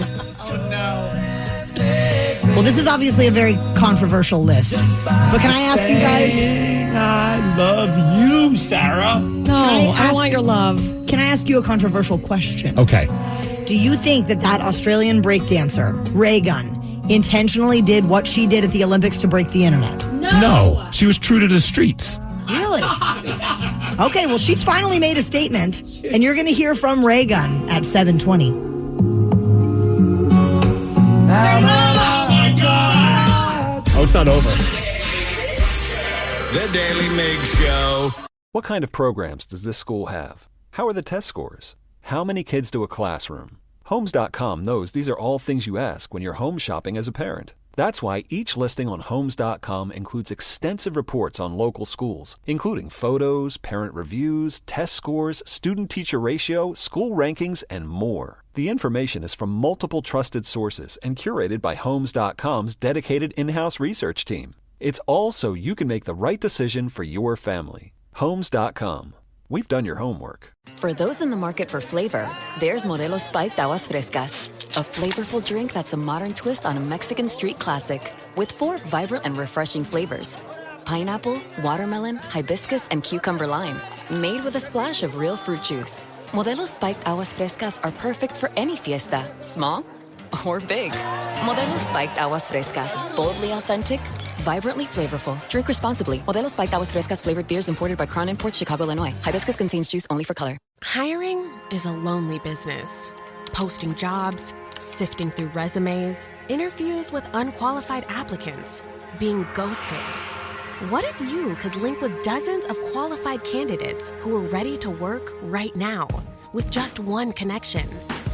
Well, this is obviously a very controversial list. But can I ask you guys? I love you, Sarah. No, I want your love. Can I ask you a controversial question? Okay. Do you think that Australian breakdancer, Ray Gunn, intentionally did what she did at the Olympics to break the internet? No. She was true to the streets. Really? Okay, well, she's finally made a statement, and you're going to hear from Ray Gunn at 7:20. Oh, it's not over. The Daily Migs Show. What kind of programs does this school have? How are the test scores? How many kids do a classroom? Homes.com knows these are all things you ask when you're home shopping as a parent. That's why each listing on Homes.com includes extensive reports on local schools, including photos, parent reviews, test scores, student-teacher ratio, school rankings, and more. The information is from multiple trusted sources and curated by Homes.com's dedicated in-house research team. It's all so you can make the right decision for your family. Homes.com. We've done your homework. For those in the market for flavor, there's Modelo Spiked Aguas Frescas, a flavorful drink that's a modern twist on a Mexican street classic with 4 vibrant and refreshing flavors. Pineapple, watermelon, hibiscus, and cucumber lime, made with a splash of real fruit juice. Modelo Spiked Aguas Frescas are perfect for any fiesta, small or big. Modelo Spiked Aguas Frescas, boldly authentic, vibrantly flavorful. Drink responsibly. Modelo Spiked Aguas Frescas flavored beers imported by Crown Imports, Chicago, Illinois. Hibiscus contains juice only for color. Hiring is a lonely business. Posting jobs, sifting through resumes, interviews with unqualified applicants, being ghosted. What if you could link with dozens of qualified candidates who are ready to work right now with just one connection?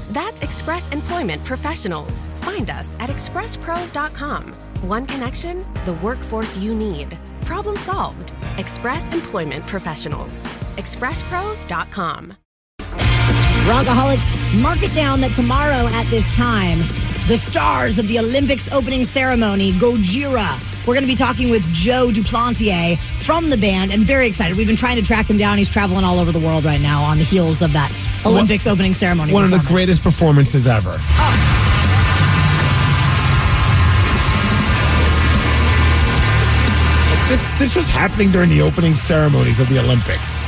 That's Express Employment Professionals. Find us at expresspros.com. One connection, the workforce you need. Problem solved. Express Employment Professionals. expresspros.com. Rockaholics, mark it down that tomorrow at this time, the stars of the Olympics opening ceremony, Gojira. We're going to be talking with Joe Duplantier from the band, and very excited. We've been trying to track him down. He's traveling all over the world right now on the heels of that Olympics opening ceremony. One of the greatest performances ever. This was happening during the opening ceremonies of the Olympics.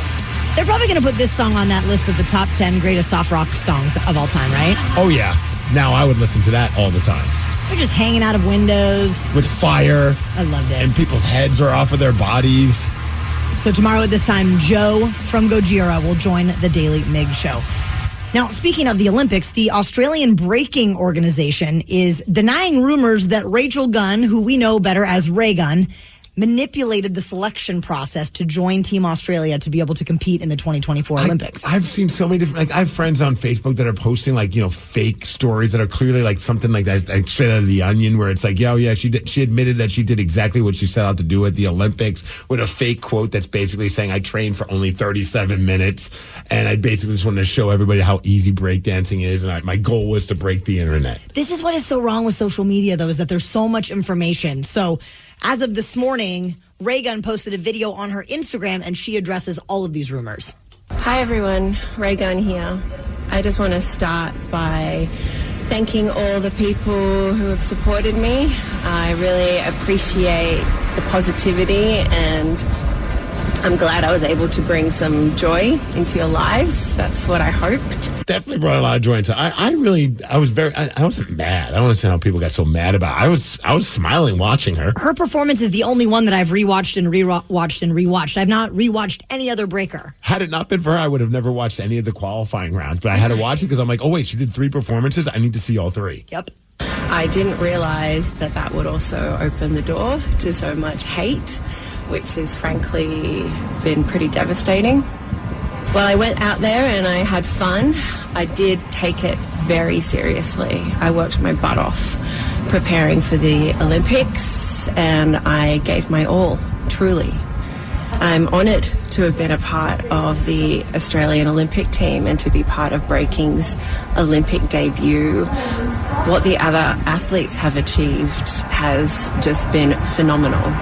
They're probably going to put this song on that list of the top 10 greatest soft rock songs of all time, right? Oh, yeah. Now I would listen to that all the time. They're just hanging out of windows. With fire. I loved it. And people's heads are off of their bodies. So tomorrow at this time, Joe from Gojira will join the Daily Migs show. Now, speaking of the Olympics, the Australian Breaking Organization is denying rumors that Rachel Gunn, who we know better as Ray Gunn, manipulated the selection process to join Team Australia to be able to compete in the 2024 Olympics. I've seen so many different, I have friends on Facebook that are posting fake stories that are clearly like something like that, like straight out of The Onion, where it's like, she admitted that she did exactly what she set out to do at the Olympics with a fake quote that's basically saying, I trained for only 37 minutes and I basically just wanted to show everybody how easy breakdancing is, and my goal was to break the internet. This is what is so wrong with social media, though, is that there's so much information. So as of this morning, Ray Gunn posted a video on her Instagram, and she addresses all of these rumors. Hi, everyone. Ray Gunn here. I just want to start by thanking all the people who have supported me. I really appreciate the positivity, and I'm glad I was able to bring some joy into your lives. That's what I hoped. Definitely brought a lot of joy into it. I wasn't mad. I don't understand how people got so mad about it. I was smiling watching her. Her performance is the only one that I've rewatched and rewatched. I've not rewatched any other breaker. Had it not been for her, I would have never watched any of the qualifying rounds. But I had to watch it because I'm like, oh, wait, she did 3 performances? I need to see all 3. Yep. I didn't realize that would also open the door to so much hate, which has frankly been pretty devastating. Well, I went out there and I had fun. I did take it very seriously. I worked my butt off preparing for the Olympics, and I gave my all, truly. I'm honoured to have been a part of the Australian Olympic team and to be part of Breaking's Olympic debut. What the other athletes have achieved has just been phenomenal.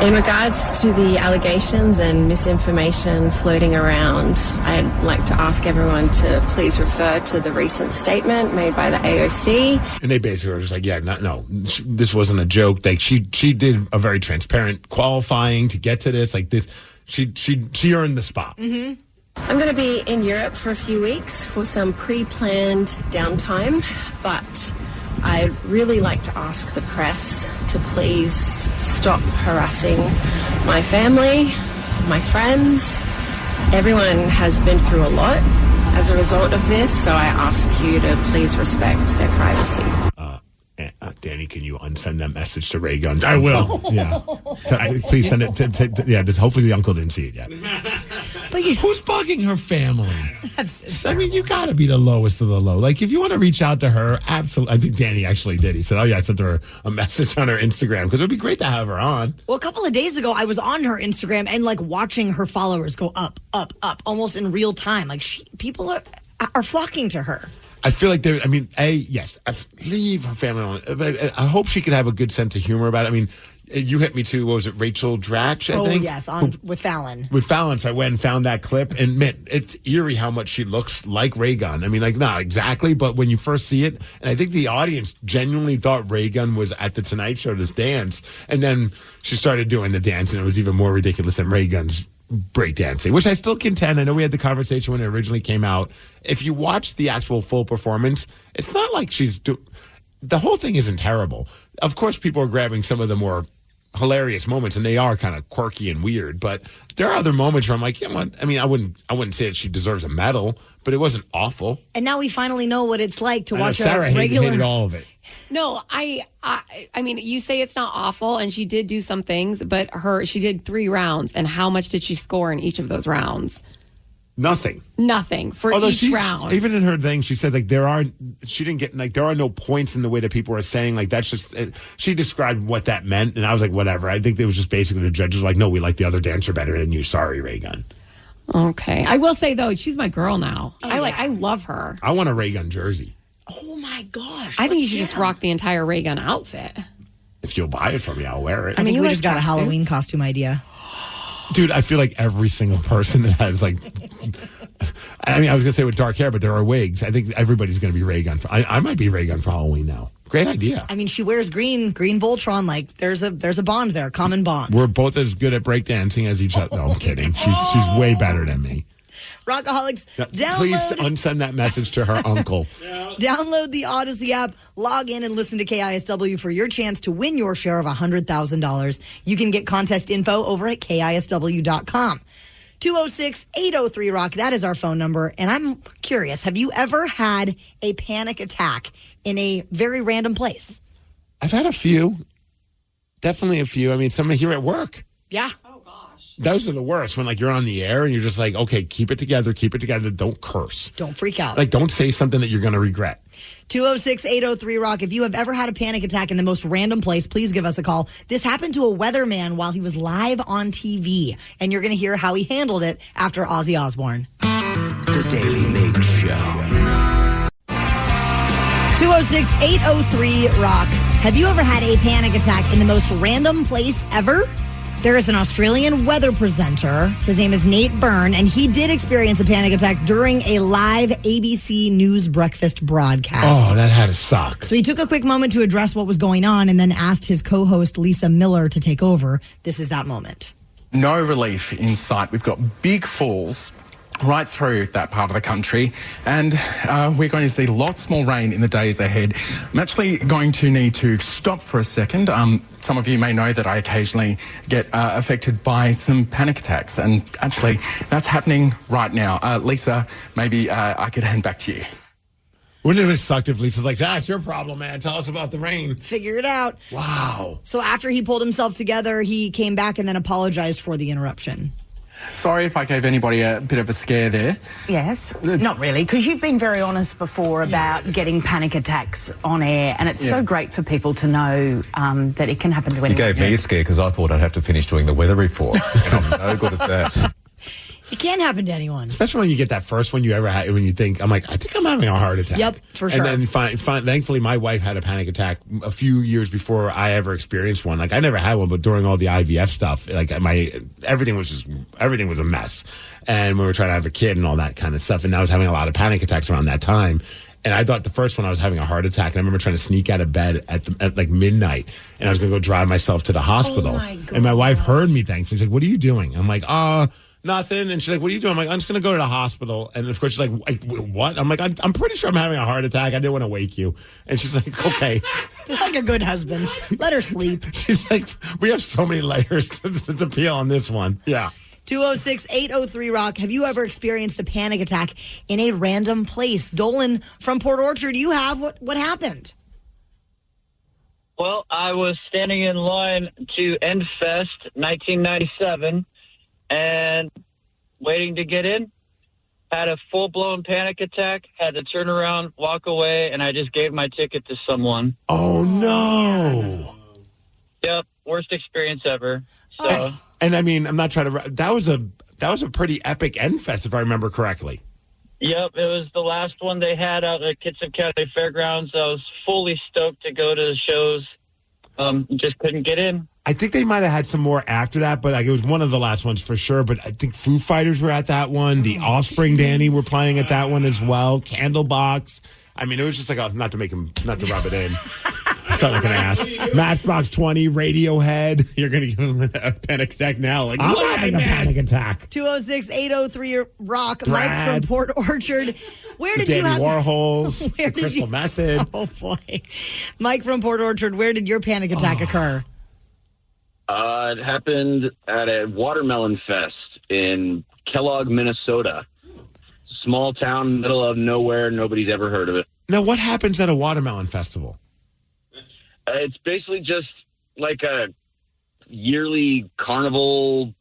In regards to the allegations and misinformation floating around, I'd like to ask everyone to please refer to the recent statement made by the AOC. And they basically were just like, no, this wasn't a joke. Like she did a very transparent qualifying to get to this. Like this, she earned the spot. Mm-hmm. I'm going to be in Europe for a few weeks for some pre-planned downtime, but I'd really like to ask the press to please stop harassing my family, my friends. Everyone has been through a lot as a result of this, so I ask you to please respect their privacy. Danny, can you unsend that message to Ray Gunn? I will. Yeah. Please send it to just hopefully the uncle didn't see it yet. But who's bugging her family? I mean, you got to be the lowest of the low. Like, if you want to reach out to her, absolutely. I think Danny actually did. He said, I sent her a message on her Instagram because it would be great to have her on. Well, a couple of days ago, I was on her Instagram and watching her followers go up, up, up, almost in real time. Like, people are flocking to her. I feel like yes, leave her family alone. But I hope she could have a good sense of humor about it. I mean, You hit me too. What was it? Rachel Dratch, I think? Oh, yes, with Fallon. With Fallon, so I went and found that clip, and man, it's eerie how much she looks like Ray Gunn. I mean, like, not exactly, but when you first see it, and I think the audience genuinely thought Ray Gunn was at the Tonight Show to dance, and then she started doing the dance, and it was even more ridiculous than Ray Gunn's breakdancing, which I still contend. I know we had the conversation when it originally came out. If you watch the actual full performance, it's not like the whole thing isn't terrible. Of course, people are grabbing some of the more hilarious moments, and they are kind of quirky and weird. But there are other moments where I'm like, I mean, I wouldn't say that she deserves a medal, but it wasn't awful. And now we finally know what it's like to watch Sarah a regular. hated all of it. No, I mean, you say it's not awful, and she did do some things, but she did 3 rounds, and how much did she score in each of those rounds? Nothing for each round. Even in her thing, she said like there are no points in the way that people are saying, like, that's just she described what that meant, and I was like, whatever. I think it was just basically the judges were like, no, we like the other dancer better than you. Sorry, Ray Gunn. Okay, I will say though, she's my girl now. I love her. I want a Ray Gunn jersey. Oh my gosh! I think you should just rock the entire Ray Gun outfit. If you'll buy it for me, I'll wear it. I think we just got a Halloween costume idea. Dude, I feel like every single person that has like, I mean, I was going to say with dark hair, but there are wigs. I think everybody's going to be Ray Gun. I might be Ray Gun for Halloween now. Great idea. I mean, she wears green Voltron. Like there's a bond there, common bond. We're both as good at breakdancing as each other. No, I'm kidding. She's way better than me. Rockaholics, please unsend that message to her uncle. Download the Odyssey app, log in, and listen to KISW for your chance to win your share of $100,000. You can get contest info over at KISW.com. 206-803-ROCK. That is our phone number. And I'm curious, have you ever had a panic attack in a very random place? I've had a few. Definitely a few. I mean, some here at work. Yeah. Those are the worst when, like, you're on the air and you're just like, okay, keep it together. Don't curse. Don't freak out. Like, don't say something that you're going to regret. 206-803-ROCK. If you have ever had a panic attack in the most random place, please give us a call. This happened to a weatherman while he was live on TV, and you're going to hear how he handled it after Ozzy Osbourne. The Daily Migs Show. 206-803-ROCK. Have you ever had a panic attack in the most random place ever? There is an Australian weather presenter. His name is Nate Byrne, and he did experience a panic attack during a live ABC News breakfast broadcast. Oh, that had to suck. So he took a quick moment to address what was going on and then asked his co-host Lisa Miller to take over. This is that moment. No relief in sight. We've got big falls right through that part of the country, and we're going to see lots more rain in the days ahead. I'm actually going to need to stop for a second. Some of you may know that I occasionally get affected by some panic attacks, and actually that's happening right now. Lisa, maybe I could hand back to you. Wouldn't it have sucked if Lisa's like, it's your problem, man. Tell us about the rain. Figure it out. Wow. So after he pulled himself together, he came back and then apologized for the interruption. Sorry if I gave anybody a bit of a scare there. Yes, not really, because you've been very honest before about getting panic attacks on air, and it's so great for people to know that it can happen to anyone. You gave me a scare because I thought I'd have to finish doing the weather report, and I'm no good at that. It can happen to anyone. Especially when you get that first one you ever had, when you think, I think I'm having a heart attack. Yep, for sure. And then thankfully my wife had a panic attack a few years before I ever experienced one. Like, I never had one, but during all the IVF stuff, like everything was a mess. And we were trying to have a kid and all that kind of stuff. And I was having a lot of panic attacks around that time. And I thought the first one I was having a heart attack. And I remember trying to sneak out of bed at like midnight. And I was going to go drive myself to the hospital. And my wife heard me, thankfully. She's like, what are you doing? I'm like, nothing. And she's like, what are you doing? I'm like, I'm just going to go to the hospital. And of course, she's like, what? I'm like, I'm pretty sure I'm having a heart attack. I didn't want to wake you. And she's like, okay. Like a good husband. Let her sleep. She's like, we have so many layers to peel on this one. Yeah. 206-803-ROCK. Have you ever experienced a panic attack in a random place? Dolan from Port Orchard, you have. What happened? Well, I was standing in line to EndFest 1997 and waiting to get in. Had a full-blown panic attack, had to turn around, walk away, and I just gave my ticket to someone. Oh, no. Yep, worst experience ever. So, and I mean, I'm not trying to... That was a pretty epic EndFest, if I remember correctly. Yep, it was the last one they had out at KISW County Fairgrounds. I was fully stoked to go to the shows. Just couldn't get in. I think they might have had some more after that, but it was one of the last ones for sure. But I think Foo Fighters were at that one. The Offspring, Danny, were playing at that one as well. Candlebox. I mean, it was just like, not to rub it in. Sound like an ass. Matchbox 20, Radiohead. You're going to give him a panic attack now. Like, I'm having a panic attack. 206-803-ROCK. Mike Brad. from Port Orchard. Where did you Danny have Warhols, the Crystal Method. Oh, boy. Mike from Port Orchard, where did your panic attack occur? It happened at a watermelon fest in Kellogg, Minnesota. Small town, middle of nowhere. Nobody's ever heard of it. Now, what happens at a watermelon festival? It's basically just like a yearly carnival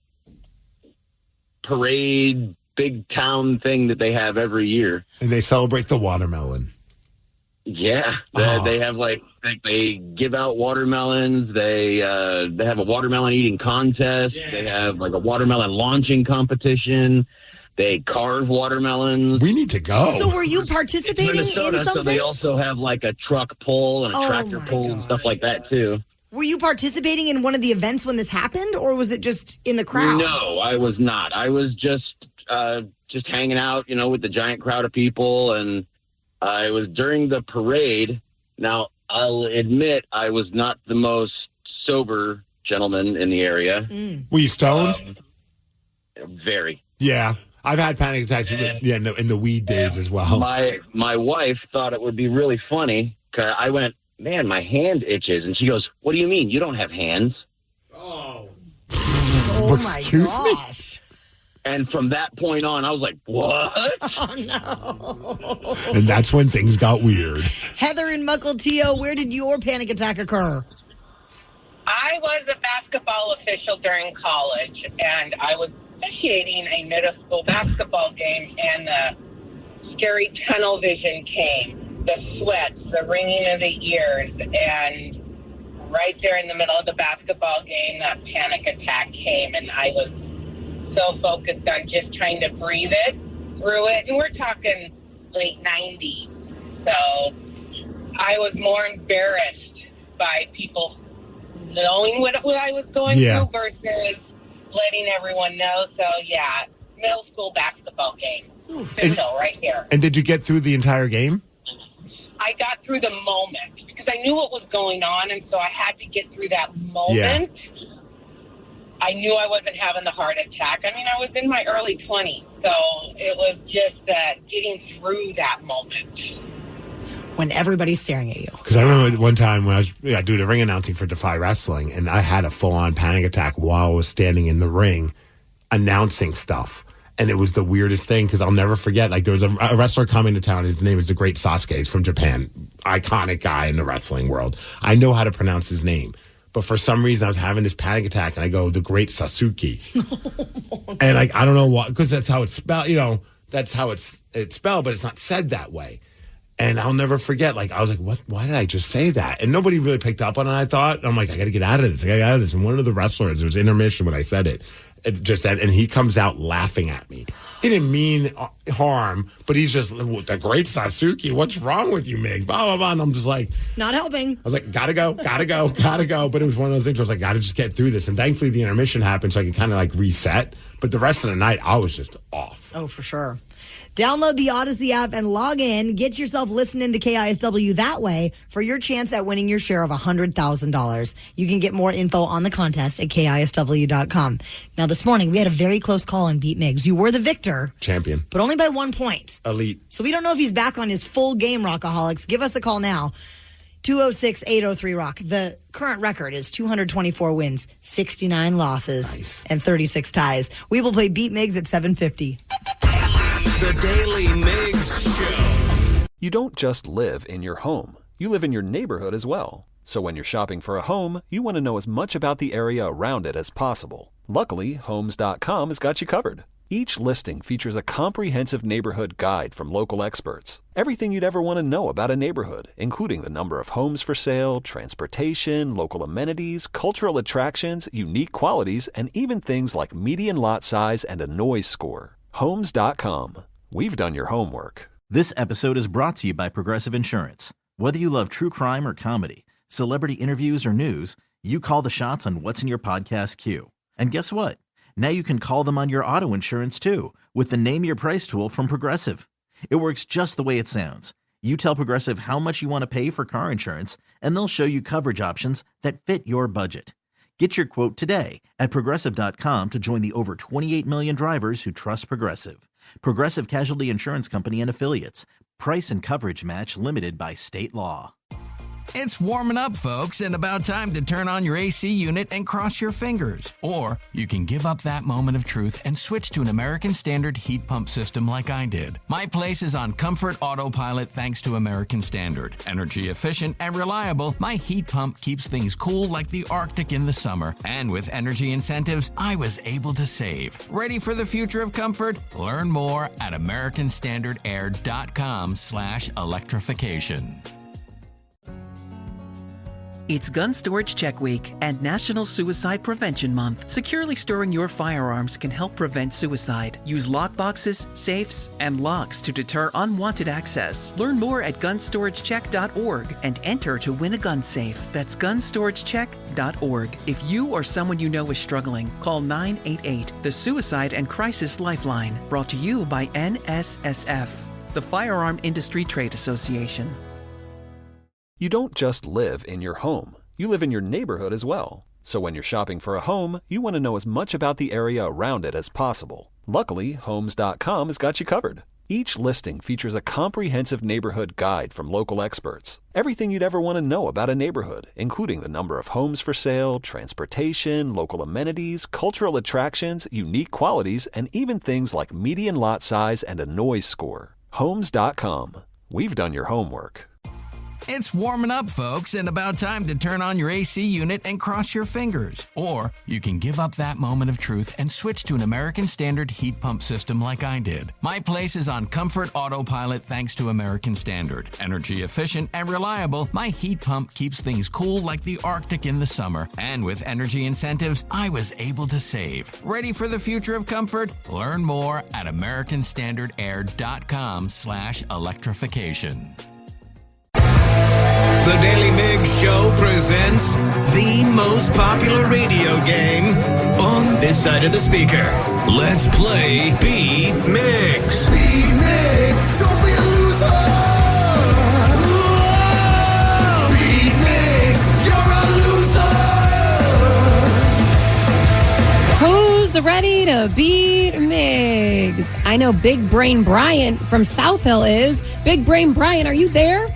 parade, big town thing that they have every year. And they celebrate the watermelon. Yeah. They have they give out watermelons. They have a watermelon eating contest. Yeah. They have like a watermelon launching competition. They carve watermelons. We need to go. So were you participating in something? So they also have like a truck pull and a tractor pull and stuff like that too. Were you participating in one of the events when this happened, or was it just in the crowd? No, I was not. I was just hanging out, with the giant crowd of people, and it was during the parade. Now, I'll admit I was not the most sober gentleman in the area. Were you stoned? Very. Yeah. I've had panic attacks in the weed days as well. My wife thought it would be really funny. 'Cause I went, man, my hand itches. And she goes, what do you mean? You don't have hands. Oh Excuse me? And from that point on, I was like, what? Oh, no. And that's when things got weird. Heather in Mukilteo, where did your panic attack occur? I was a basketball official during college, and I was officiating a middle school basketball game, and the scary tunnel vision came, the sweats, the ringing of the ears, and right there in the middle of the basketball game, that panic attack came, and I was so focused on just trying to breathe it through it, and we're talking late 90s, so I was more embarrassed by people knowing what I was going through versus letting everyone know. So, yeah, middle school basketball game. Pivotal right here. And did you get through the entire game? I got through the moment because I knew what was going on, and so I had to get through that moment. Yeah. I knew I wasn't having the heart attack. I mean, I was in my early 20s, so it was just getting through that moment. When everybody's staring at you. Because I remember one time when I was doing the ring announcing for Defy Wrestling, and I had a full-on panic attack while I was standing in the ring announcing stuff. And it was the weirdest thing because I'll never forget. Like, there was a wrestler coming to town. His name is the Great Sasuke. He's from Japan. Iconic guy in the wrestling world. I know how to pronounce his name. But for some reason, I was having this panic attack, and I go, the Great Sasuke. And I don't know why, because that's how it's spelled. That's how it's spelled, but it's not said that way. And I'll never forget, I was like, what? Why did I just say that? And nobody really picked up on it, I thought. I'm like, I got to get out of this. And one of the wrestlers, there was intermission when I said it. It just said, and he comes out laughing at me. He didn't mean harm, but he's just, the Great Sasuke, what's wrong with you, Mig? Blah, blah, blah. And I'm just like. Not helping. I was like, gotta go. But it was one of those things where I was like, gotta just get through this. And thankfully the intermission happened so I could kind of reset. But the rest of the night, I was just off. Oh, for sure. Download the Odyssey app and log in. Get yourself listening to KISW that way for your chance at winning your share of $100,000. You can get more info on the contest at KISW.com. Now, this morning, we had a very close call in Beat Migs. You were the victor. Champion. But only by 1 point. Elite. So we don't know if he's back on his full game, Rockaholics. Give us a call now. 206-803-ROCK. The current record is 224 wins, 69 losses, and 36 ties. We will play Beat Migs at 7:50. The Daily Migs Show. You don't just live in your home. You live in your neighborhood as well. So when you're shopping for a home, you want to know as much about the area around it as possible. Luckily, Homes.com has got you covered. Each listing features a comprehensive neighborhood guide from local experts. Everything you'd ever want to know about a neighborhood, including the number of homes for sale, transportation, local amenities, cultural attractions, unique qualities, and even things like median lot size and a noise score. Homes.com. We've done your homework. This episode is brought to you by Progressive Insurance. Whether you love true crime or comedy, celebrity interviews or news, You call the shots on what's in your podcast queue. And guess what? Now you can call them on your auto insurance too with the Name Your Price tool from Progressive. It works just the way it sounds. You tell Progressive how much you want to pay for car insurance, and they'll show you coverage options that fit your budget. Get your quote today at Progressive.com to join the over 28 million drivers who trust Progressive. Progressive Casualty Insurance Company and Affiliates. Price and coverage match limited by state law. It's warming up, folks, and about time to turn on your AC unit and cross your fingers. Or you can give up that moment of truth and switch to an American Standard heat pump system like I did. My place is on Comfort Autopilot thanks to American Standard. Energy efficient and reliable, my heat pump keeps things cool like the Arctic in the summer. And with energy incentives, I was able to save. Ready for the future of comfort? Learn more at AmericanStandardAir.com/electrification. It's Gun Storage Check Week and National Suicide Prevention Month. Securely storing your firearms can help prevent suicide. Use lockboxes, safes, and locks to deter unwanted access. Learn more at gunstoragechek.org and enter to win a gun safe. That's gunstoragechek.org. If you or someone you know is struggling, call 988, the Suicide and Crisis Lifeline. Brought to you by NSSF, the Firearm Industry Trade Association. You don't just live in your home. You live in your neighborhood as well. So when you're shopping for a home, you want to know as much about the area around it as possible. Luckily, Homes.com has got you covered. Each listing features a comprehensive neighborhood guide from local experts. Everything you'd ever want to know about a neighborhood, including the number of homes for sale, transportation, local amenities, cultural attractions, unique qualities, and even things like median lot size and a noise score. Homes.com. We've done your homework. It's warming up, folks, and about time to turn on your AC unit and cross your fingers. Or you can give up that moment of truth and switch to an American Standard heat pump system like I did. My place is on Comfort Autopilot thanks to American Standard. Energy efficient and reliable, my heat pump keeps things cool like the Arctic in the summer. And with energy incentives, I was able to save. Ready for the future of comfort? Learn more at AmericanStandardAir.com/electrification. The Daily Migs Show presents the most popular radio game on this side of the speaker. Let's play Beat Migs. Beat Migs, don't be a loser. Whoa! Beat Migs, you're a loser. Who's ready to beat Migs? I know Big Brain Brian from South Hill is. Big Brain Brian, are you there?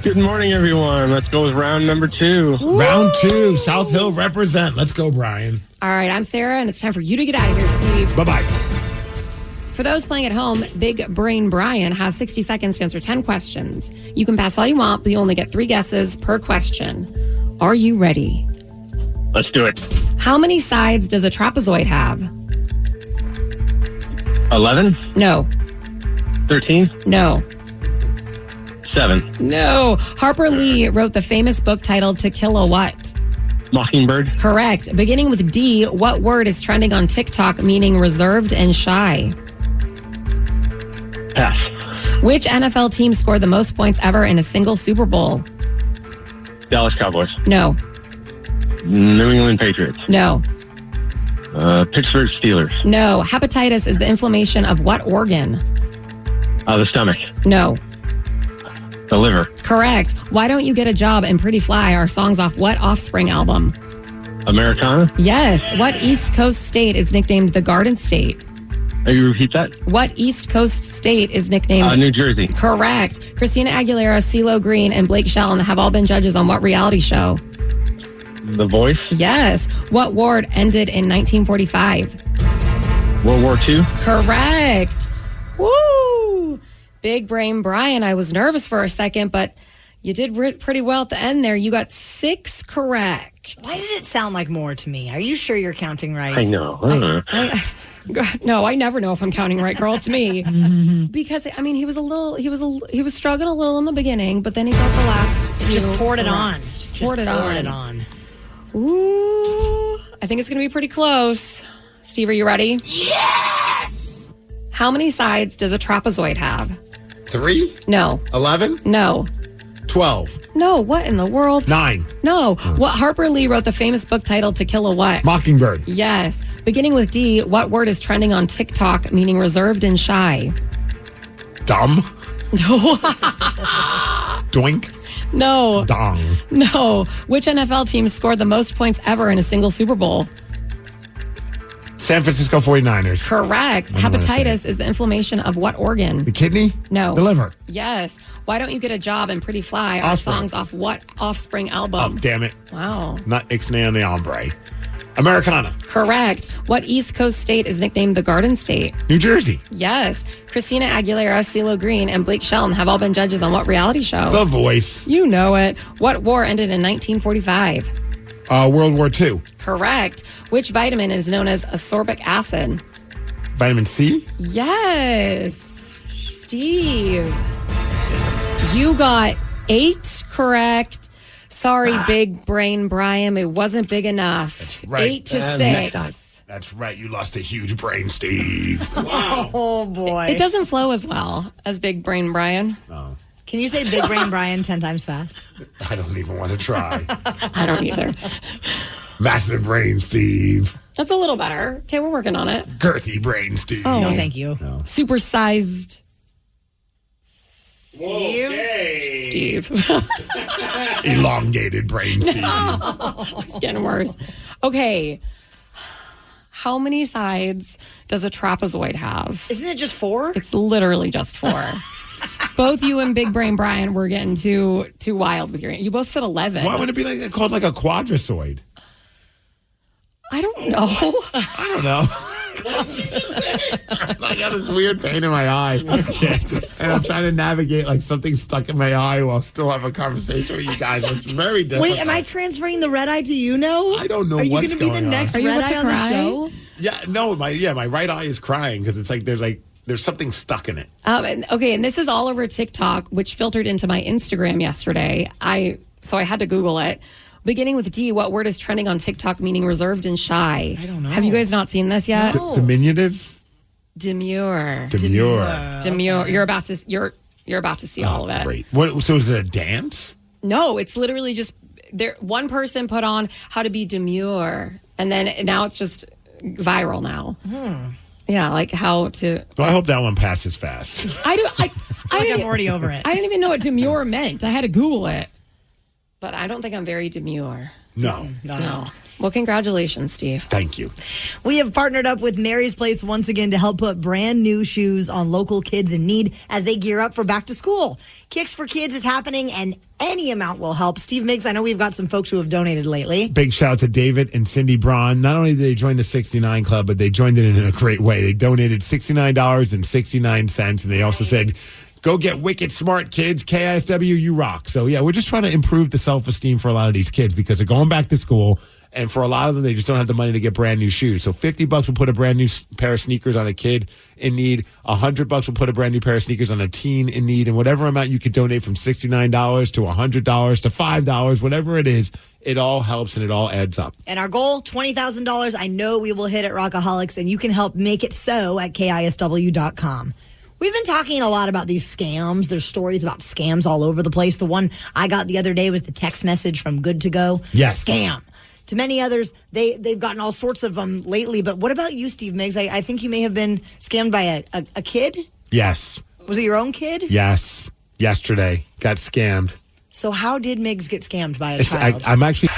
Good morning, everyone. Let's go with round number 2. Woo! Round 2, South Hill represent. Let's go, Brian. All right, I'm Sarah, and it's time for you to get out of here, Steve. Bye-bye. For those playing at home, Big Brain Brian has 60 seconds to answer 10 questions. You can pass all you want, but you only get 3 guesses per question. Are you ready? Let's do it. How many sides does a trapezoid have? 11? No. 13? No. 7. No. Harper Lee wrote the famous book titled To Kill a What? Mockingbird? Correct. Beginning with D, what word is trending on TikTok meaning reserved and shy? Pass. Which NFL team scored the most points ever in a single Super Bowl? Dallas Cowboys? No. New England Patriots? No. Pittsburgh Steelers? No. Hepatitis is the inflammation of what organ? The stomach? No. The liver? Correct. Why Don't You Get a Job and Pretty Fly are songs off what Offspring album? Americana? Yes. What East Coast state is nicknamed the Garden State? Can you repeat that? What East Coast state is nicknamed? New Jersey. Correct. Christina Aguilera, CeeLo Green, and Blake Shelton have all been judges on what reality show? The Voice? Yes. What war ended in 1945? World War II? Correct. Woo! Big Brain Brian, I was nervous for a second, but you did pretty well at the end there. You got 6 correct. Why did it sound like more to me? Are you sure you're counting right? I know. No, I never know if I'm counting right, girl. It's me. Because I mean, he was struggling a little in the beginning, but then he got the last. Just poured it on. Just poured it on. Ooh, I think it's gonna be pretty close. Steve, are you ready? Yes. How many sides does a trapezoid have? 3? No. 11? No. 12. No, what in the world? 9. No. What Harper Lee wrote the famous book titled To Kill a What? Mockingbird. Yes. Beginning with D, what word is trending on TikTok, meaning reserved and shy? Dumb. No. Doink. No. Dong. No. Which NFL team scored the most points ever in a single Super Bowl? San Francisco 49ers. Correct. I don't wanna say Hepatitis is the inflammation of what organ? The kidney? No. The liver. Yes. Why Don't You Get a Job and Pretty Fly are Offspring. songs off what Offspring album? Oh, damn it. Wow. Not Ixnay on the Hombre. Americana. Correct. What East Coast state is nicknamed the Garden State? New Jersey. Yes. Christina Aguilera, CeeLo Green, and Blake Shelton have all been judges on what reality show? The Voice. You know it. What war ended in 1945? World War II. Correct. Which vitamin is known as ascorbic acid? Vitamin C. Yes. Steve, you got 8 correct. Sorry, big brain Brian. It wasn't big enough. That's right. 8 to 6. That's right. You lost a huge brain, Steve. Wow. Oh, boy. It doesn't flow as well as big brain Brian. Oh. Can you say big brain Brian 10 times fast? I don't even want to try. I don't either. Massive brain, Steve. That's a little better. Okay, we're working on it. Girthy brain, Steve. Oh, No, thank you. No. Supersized Okay. Steve. Elongated brain, Steve. It's getting worse. Okay. How many sides does a trapezoid have? Isn't it just 4? It's literally just 4. Both you and Big Brain Brian were getting too wild with your. You both said 11. Why would it be called like a quadrisoid? I don't know. I don't know. What did you just say? I got this weird pain in my eye. And I'm trying to navigate like something stuck in my eye while still have a conversation with you guys. It's very difficult. Wait, am I transferring the red eye to you now? I don't know Are you what's gonna be the going next on. Are you red about eye to on the cry? show? Yeah, no, my right eye is crying because it's like there's something stuck in it. And this is all over TikTok, which filtered into my Instagram yesterday. So I had to Google it. Beginning with D, what word is trending on TikTok meaning reserved and shy? I don't know. Have you guys not seen this yet? No. Diminutive? Demure. Demure. You're about to see all of it. Great. What, so is it a dance? No, it's literally just there. One person put on how to be demure, and then now it's just viral now. Yeah, like how to. Well, I hope that one passes fast. I feel like I'm already over it. I didn't even know what demure meant. I had to Google it, but I don't think I'm very demure. No. Well, congratulations, Steve. Thank you. We have partnered up with Mary's Place once again to help put brand new shoes on local kids in need as they gear up for back to school. Kicks for Kids is happening and any amount will help. Steve Migs, I know we've got some folks who have donated lately. Big shout out to David and Cindy Braun. Not only did they join the 69 Club, but they joined it in a great way. They donated $69.69, and they also said, go get wicked smart, kids. KISW, you rock. So, yeah, we're just trying to improve the self-esteem for a lot of these kids because they're going back to school. And for a lot of them, they just don't have the money to get brand new shoes. So $50 will put a brand new pair of sneakers on a kid in need. $100 will put a brand new pair of sneakers on a teen in need. And whatever amount you could donate from $69 to $100 to $5, whatever it is, it all helps and it all adds up. And our goal, $20,000. I know we will hit at Rockaholics, and you can help make it so at KISW.com. We've been talking a lot about these scams. There's stories about scams all over the place. The one I got the other day was the text message from Good to Go. Yes. Scam. To many others, they've gotten all sorts of them lately. But what about you, Steve Migs? I think you may have been scammed by a kid. Yes. Was it your own kid? Yes. Yesterday. Got scammed. So how did Migs get scammed by a child? I'm actually...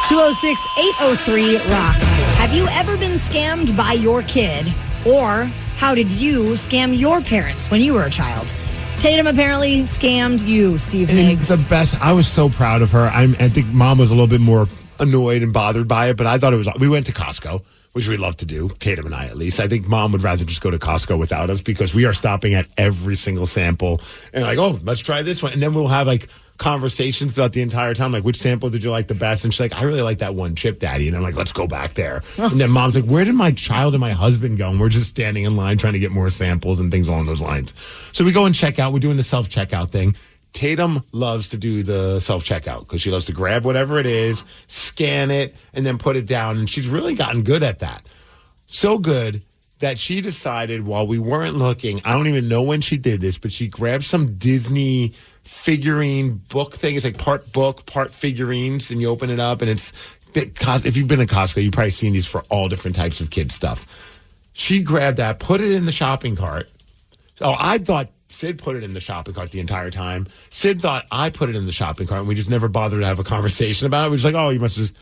206-803-ROCK. Have you ever been scammed by your kid? Or how did you scam your parents when you were a child? Tatum apparently scammed you, Steve Migs. The best. I was so proud of her. I think Mom was a little bit more annoyed and bothered by it, but I thought it was... We went to Costco, which we love to do, Tatum and I at least. I think Mom would rather just go to Costco without us because we are stopping at every single sample and like, oh, let's try this one. And then we'll have like conversations throughout the entire time, like, which sample did you like the best? And she's like, I really like that one chip, Daddy. And I'm like, let's go back there. And then Mom's like, where did my child and my husband go? And we're just standing in line trying to get more samples and things along those lines. So we go and check out. We're doing the self-checkout thing. Tatum loves to do the self-checkout because she loves to grab whatever it is, scan it, and then put it down. And she's really gotten good at that. So good that she decided while we weren't looking, I don't even know when she did this, but she grabbed some Disney figurine book thing. It's like part book, part figurines, and you open it up, and it's, if you've been to Costco, you've probably seen these for all different types of kids stuff. She grabbed that, put it in the shopping cart. Oh, I thought Sid put it in the shopping cart the entire time. Sid thought I put it in the shopping cart, and we just never bothered to have a conversation about it. We were just like, oh, you must have just...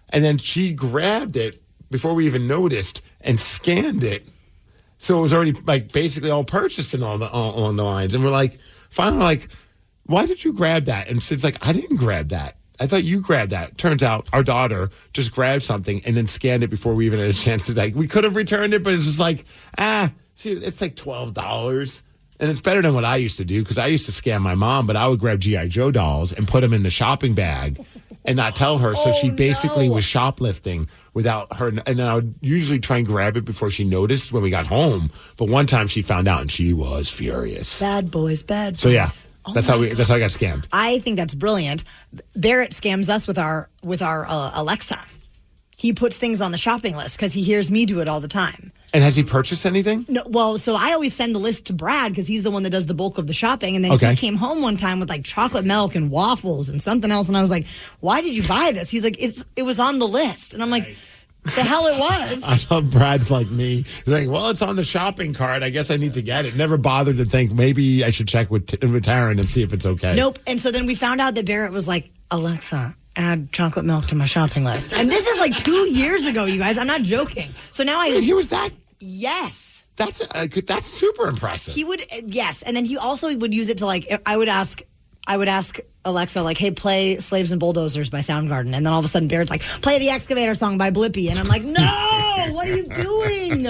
And then she grabbed it before we even noticed and scanned it. So it was already like basically all purchased and all on the lines. And we're like, finally, like, why did you grab that? And Sid's like, I didn't grab that. I thought you grabbed that. Turns out our daughter just grabbed something and then scanned it before we even had a chance to, like, we could have returned it, but it's just like, it's like $12. And it's better than what I used to do, because I used to scam my mom, but I would grab G.I. Joe dolls and put them in the shopping bag and not tell her. So she basically was shoplifting without her. And then I would usually try and grab it before she noticed when we got home. But one time she found out and she was furious. Bad boys. So yeah, that's how I got scammed. I think that's brilliant. Barrett scams us with our Alexa. He puts things on the shopping list because he hears me do it all the time. And has he purchased anything? No. Well, so I always send the list to Brad because he's the one that does the bulk of the shopping. And then he came home one time with like chocolate milk and waffles and something else. And I was like, why did you buy this? He's like, it was on the list. And I'm like, the hell it was. I love Brad's like me. He's like, well, it's on the shopping cart. I guess I need to get it. Never bothered to think maybe I should check with Taryn and see if it's okay. Nope. And so then we found out that Barrett was like, Alexa, add chocolate milk to my shopping list. And this is like 2 years ago, you guys. I'm not joking. So now Wait, he was that? Yes. That's super impressive. He would, yes. And then he also would use it to, like, I would ask Alexa, like, hey, play Slaves and Bulldozers by Soundgarden. And then all of a sudden Barrett's like, play the Excavator song by Blippi. And I'm like, no, what are you doing?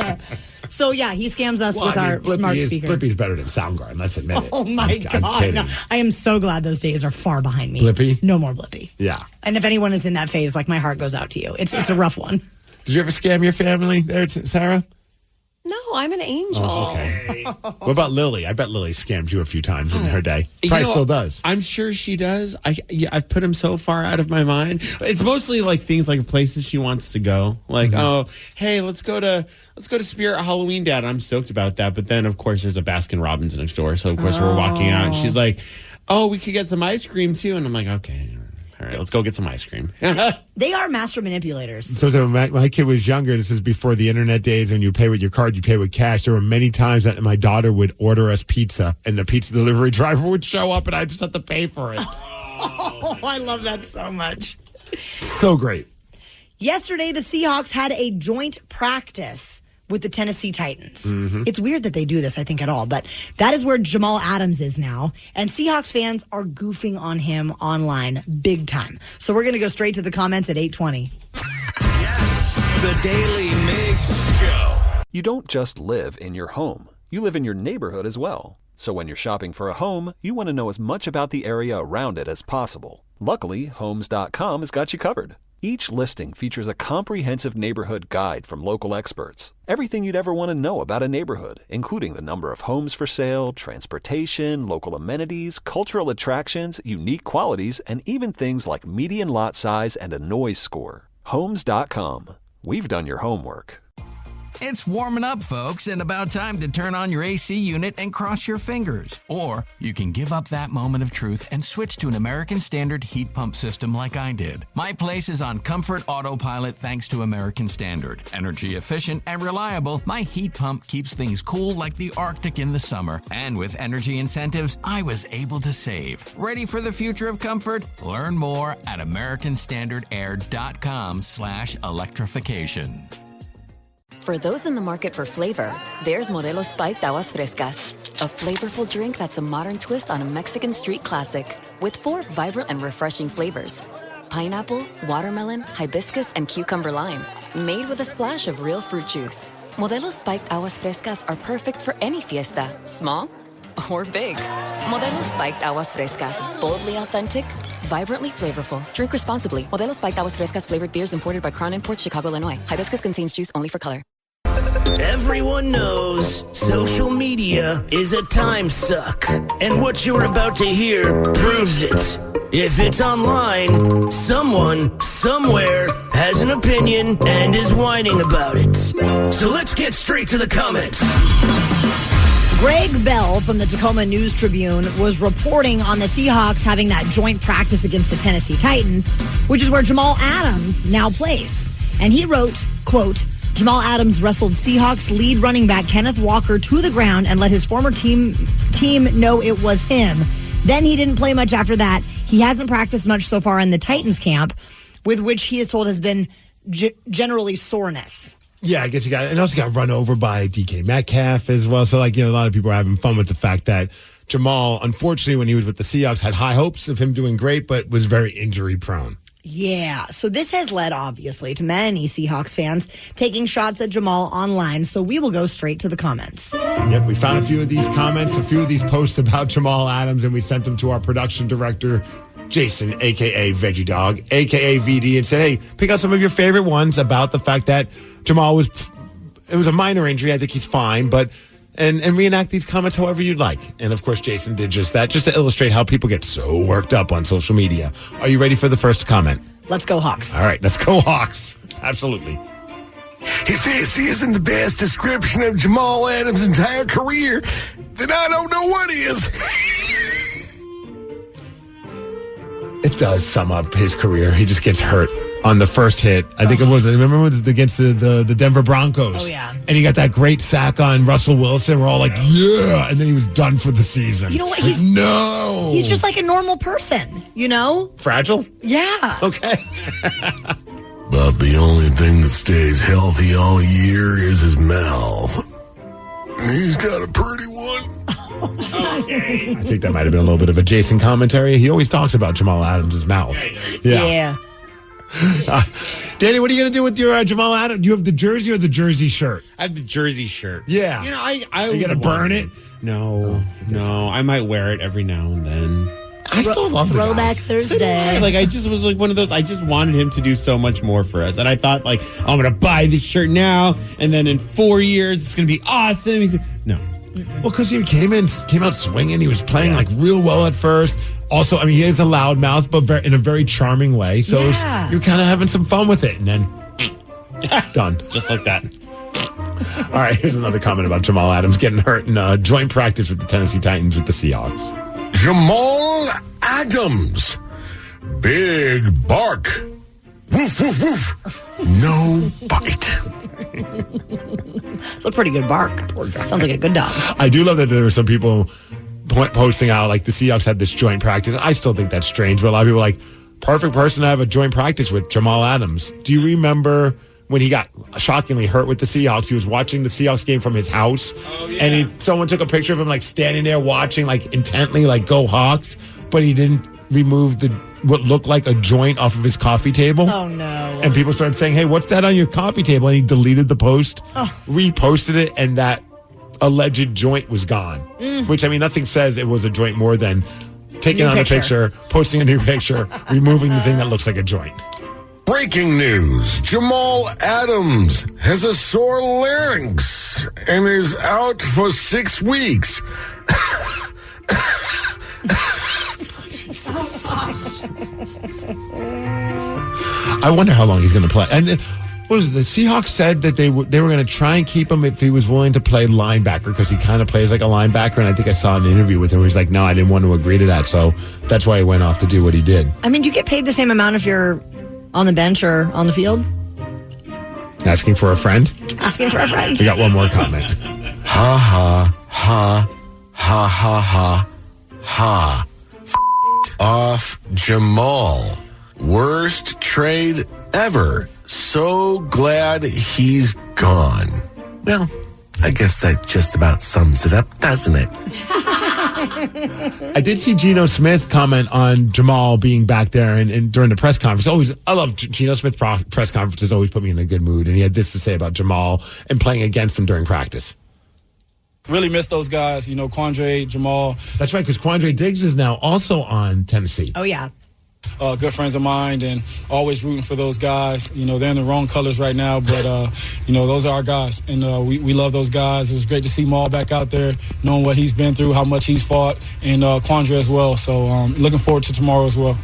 So, yeah, he scams us with our smart speaker. Blippi's better than Soundgarden, let's admit it. Oh, my God. No, I am so glad those days are far behind me. Blippi? No more Blippi. Yeah. And if anyone is in that phase, like, my heart goes out to you. It's a rough one. Did you ever scam your family there, Sarah? No, I'm an angel. Oh, okay. What about Lily? I bet Lily scammed you a few times in her day. Probably still does. I'm sure she does. I've put him so far out of my mind. It's mostly like things like places she wants to go. Like, oh, hey, let's go to Spirit Halloween, Dad. I'm stoked about that. But then, of course, there's a Baskin Robbins next door. So, of course, we're walking out, and she's like, oh, we could get some ice cream, too. And I'm like, okay. All right, let's go get some ice cream. They are master manipulators. So when my kid was younger, this is before the internet days, and you pay with your card, you pay with cash. There were many times that my daughter would order us pizza, and the pizza delivery driver would show up, and I just had to pay for it. Oh, I love that so much. So great. Yesterday, the Seahawks had a joint practice with the Tennessee Titans. Mm-hmm. It's weird that they do this, I think, at all, but that is where Jamal Adams is now, and Seahawks fans are goofing on him online big time. So we're going to go straight to the comments at 8:20. Yes, the Daily Migs Show. You don't just live in your home. You live in your neighborhood as well. So when you're shopping for a home, you want to know as much about the area around it as possible. Luckily, Homes.com has got you covered. Each listing features a comprehensive neighborhood guide from local experts. Everything you'd ever want to know about a neighborhood, including the number of homes for sale, transportation, local amenities, cultural attractions, unique qualities, and even things like median lot size and a noise score. Homes.com. We've done your homework. It's warming up, folks, and about time to turn on your AC unit and cross your fingers. Or you can give up that moment of truth and switch to an American Standard heat pump system like I did. My place is on Comfort Autopilot thanks to American Standard. Energy efficient and reliable, my heat pump keeps things cool like the Arctic in the summer. And with energy incentives, I was able to save. Ready for the future of comfort? Learn more at AmericanStandardAir.com/electrification. For those in the market for flavor, there's Modelo Spiked Aguas Frescas, a flavorful drink that's a modern twist on a Mexican street classic with 4 vibrant and refreshing flavors. Pineapple, watermelon, hibiscus, and cucumber lime, made with a splash of real fruit juice. Modelo Spiked Aguas Frescas are perfect for any fiesta, small or big. Modelo Spiked Aguas Frescas, boldly authentic, vibrantly flavorful. Drink responsibly. Modelo Spiked Aguas Frescas flavored beers imported by Crown Imports, Chicago, Illinois. Hibiscus contains juice only for color. Everyone knows social media is a time suck, and what you're about to hear proves it. If it's online, someone, somewhere, has an opinion and is whining about it. So let's get straight to the comments. Greg Bell from the Tacoma News Tribune was reporting on the Seahawks having that joint practice against the Tennessee Titans, which is where Jamal Adams now plays. And he wrote, quote, Jamal Adams wrestled Seahawks lead running back Kenneth Walker to the ground and let his former team know it was him. Then he didn't play much after that. He hasn't practiced much so far in the Titans camp, with which he is told has been generally soreness. Yeah, I guess he also got run over by DK Metcalf as well. So, a lot of people are having fun with the fact that Jamal, unfortunately, when he was with the Seahawks, had high hopes of him doing great, but was very injury prone. Yeah, so this has led, obviously, to many Seahawks fans taking shots at Jamal online. So we will go straight to the comments. Yep, we found a few of these comments, a few of these posts about Jamal Adams, and we sent them to our production director, Jason, a.k.a. Veggie Dog, a.k.a. VD, and said, hey, pick out some of your favorite ones about the fact that Jamal it was a minor injury. I think he's fine, but and reenact these comments however you'd like. And, of course, Jason did just that, just to illustrate how people get so worked up on social media. Are you ready for the first comment? Let's go, Hawks. All right, let's go, Hawks. Absolutely. If this isn't the best description of Jamal Adams' entire career, then I don't know what is. It does sum up his career. He just gets hurt on the first hit. I think it was against the Denver Broncos. Oh, yeah. And he got that great sack on Russell Wilson. We're all like, yeah. And then he was done for the season. You know what? No. He's just like a normal person, you know? Fragile? Yeah. Okay. But the only thing that stays healthy all year is his mouth. And he's got a pretty one. Okay. I think that might have been a little bit of a Jason commentary. He always talks about Jamal Adams' mouth. Yeah. Danny, what are you going to do with your Jamal Adams? Do you have the jersey or the jersey shirt? I have the jersey shirt. Yeah. I are you going to burn it? No. I might wear it every now and then. I still love Throwback Thursday. I just was like one of those. I just wanted him to do so much more for us, and I thought I'm going to buy this shirt now, and then in 4 years it's going to be awesome. He said, no. Well, because he came out swinging. He was playing real well at first. Also, he is a loud mouth, but in a very charming way. So you're kind of having some fun with it, and then done, just like that. All right, here's another comment about Jamal Adams getting hurt in joint practice with the Tennessee Titans with the Seahawks. Jamal Adams. Big bark. Woof, woof, woof. No bite. It's a pretty good bark. Sounds like a good dog. I do love that there were some people posting out the Seahawks had this joint practice. I still think that's strange, but a lot of people are like, perfect person to have a joint practice with, Jamal Adams. Do you remember when he got shockingly hurt with the Seahawks? He was watching the Seahawks game from his house, and someone took a picture of him standing there watching intently go Hawks, but he didn't remove what looked like a joint off of his coffee table. Oh, no. And people started saying, hey, what's that on your coffee table? And he deleted the post, reposted it, and that alleged joint was gone. Which, nothing says it was a joint more than taking on a picture, posting a new picture, removing the thing that looks like a joint. Breaking news. Jamal Adams has a sore larynx and is out for 6 weeks. I wonder how long he's going to play. And what was it? The Seahawks said that they were going to try and keep him if he was willing to play linebacker, because he kind of plays like a linebacker. And I think I saw an interview with him where he's like, no, I didn't want to agree to that. So that's why he went off to do what he did. Do you get paid the same amount if you're on the bench or on the field? Asking for a friend? Asking for a friend. We got one more comment. Ha, ha, ha, ha, ha, ha, ha. Off Jamal. Worst trade ever. So glad he's gone. Well, I guess that just about sums it up, doesn't it? I did see Geno Smith comment on Jamal being back there and during the press conference. I love Geno Smith press conferences, always put me in a good mood. And he had this to say about Jamal and playing against him during practice. Really miss those guys, Quandre, Jamal. That's right, because Quandre Diggs is now also on Tennessee. Oh, yeah. good friends of mine, and always rooting for those guys. You know, they're in the wrong colors right now, but, you know, those are our guys, and we love those guys. It was great to see Maul back out there, knowing what he's been through, how much he's fought, and Quandra as well. So looking forward to tomorrow as well.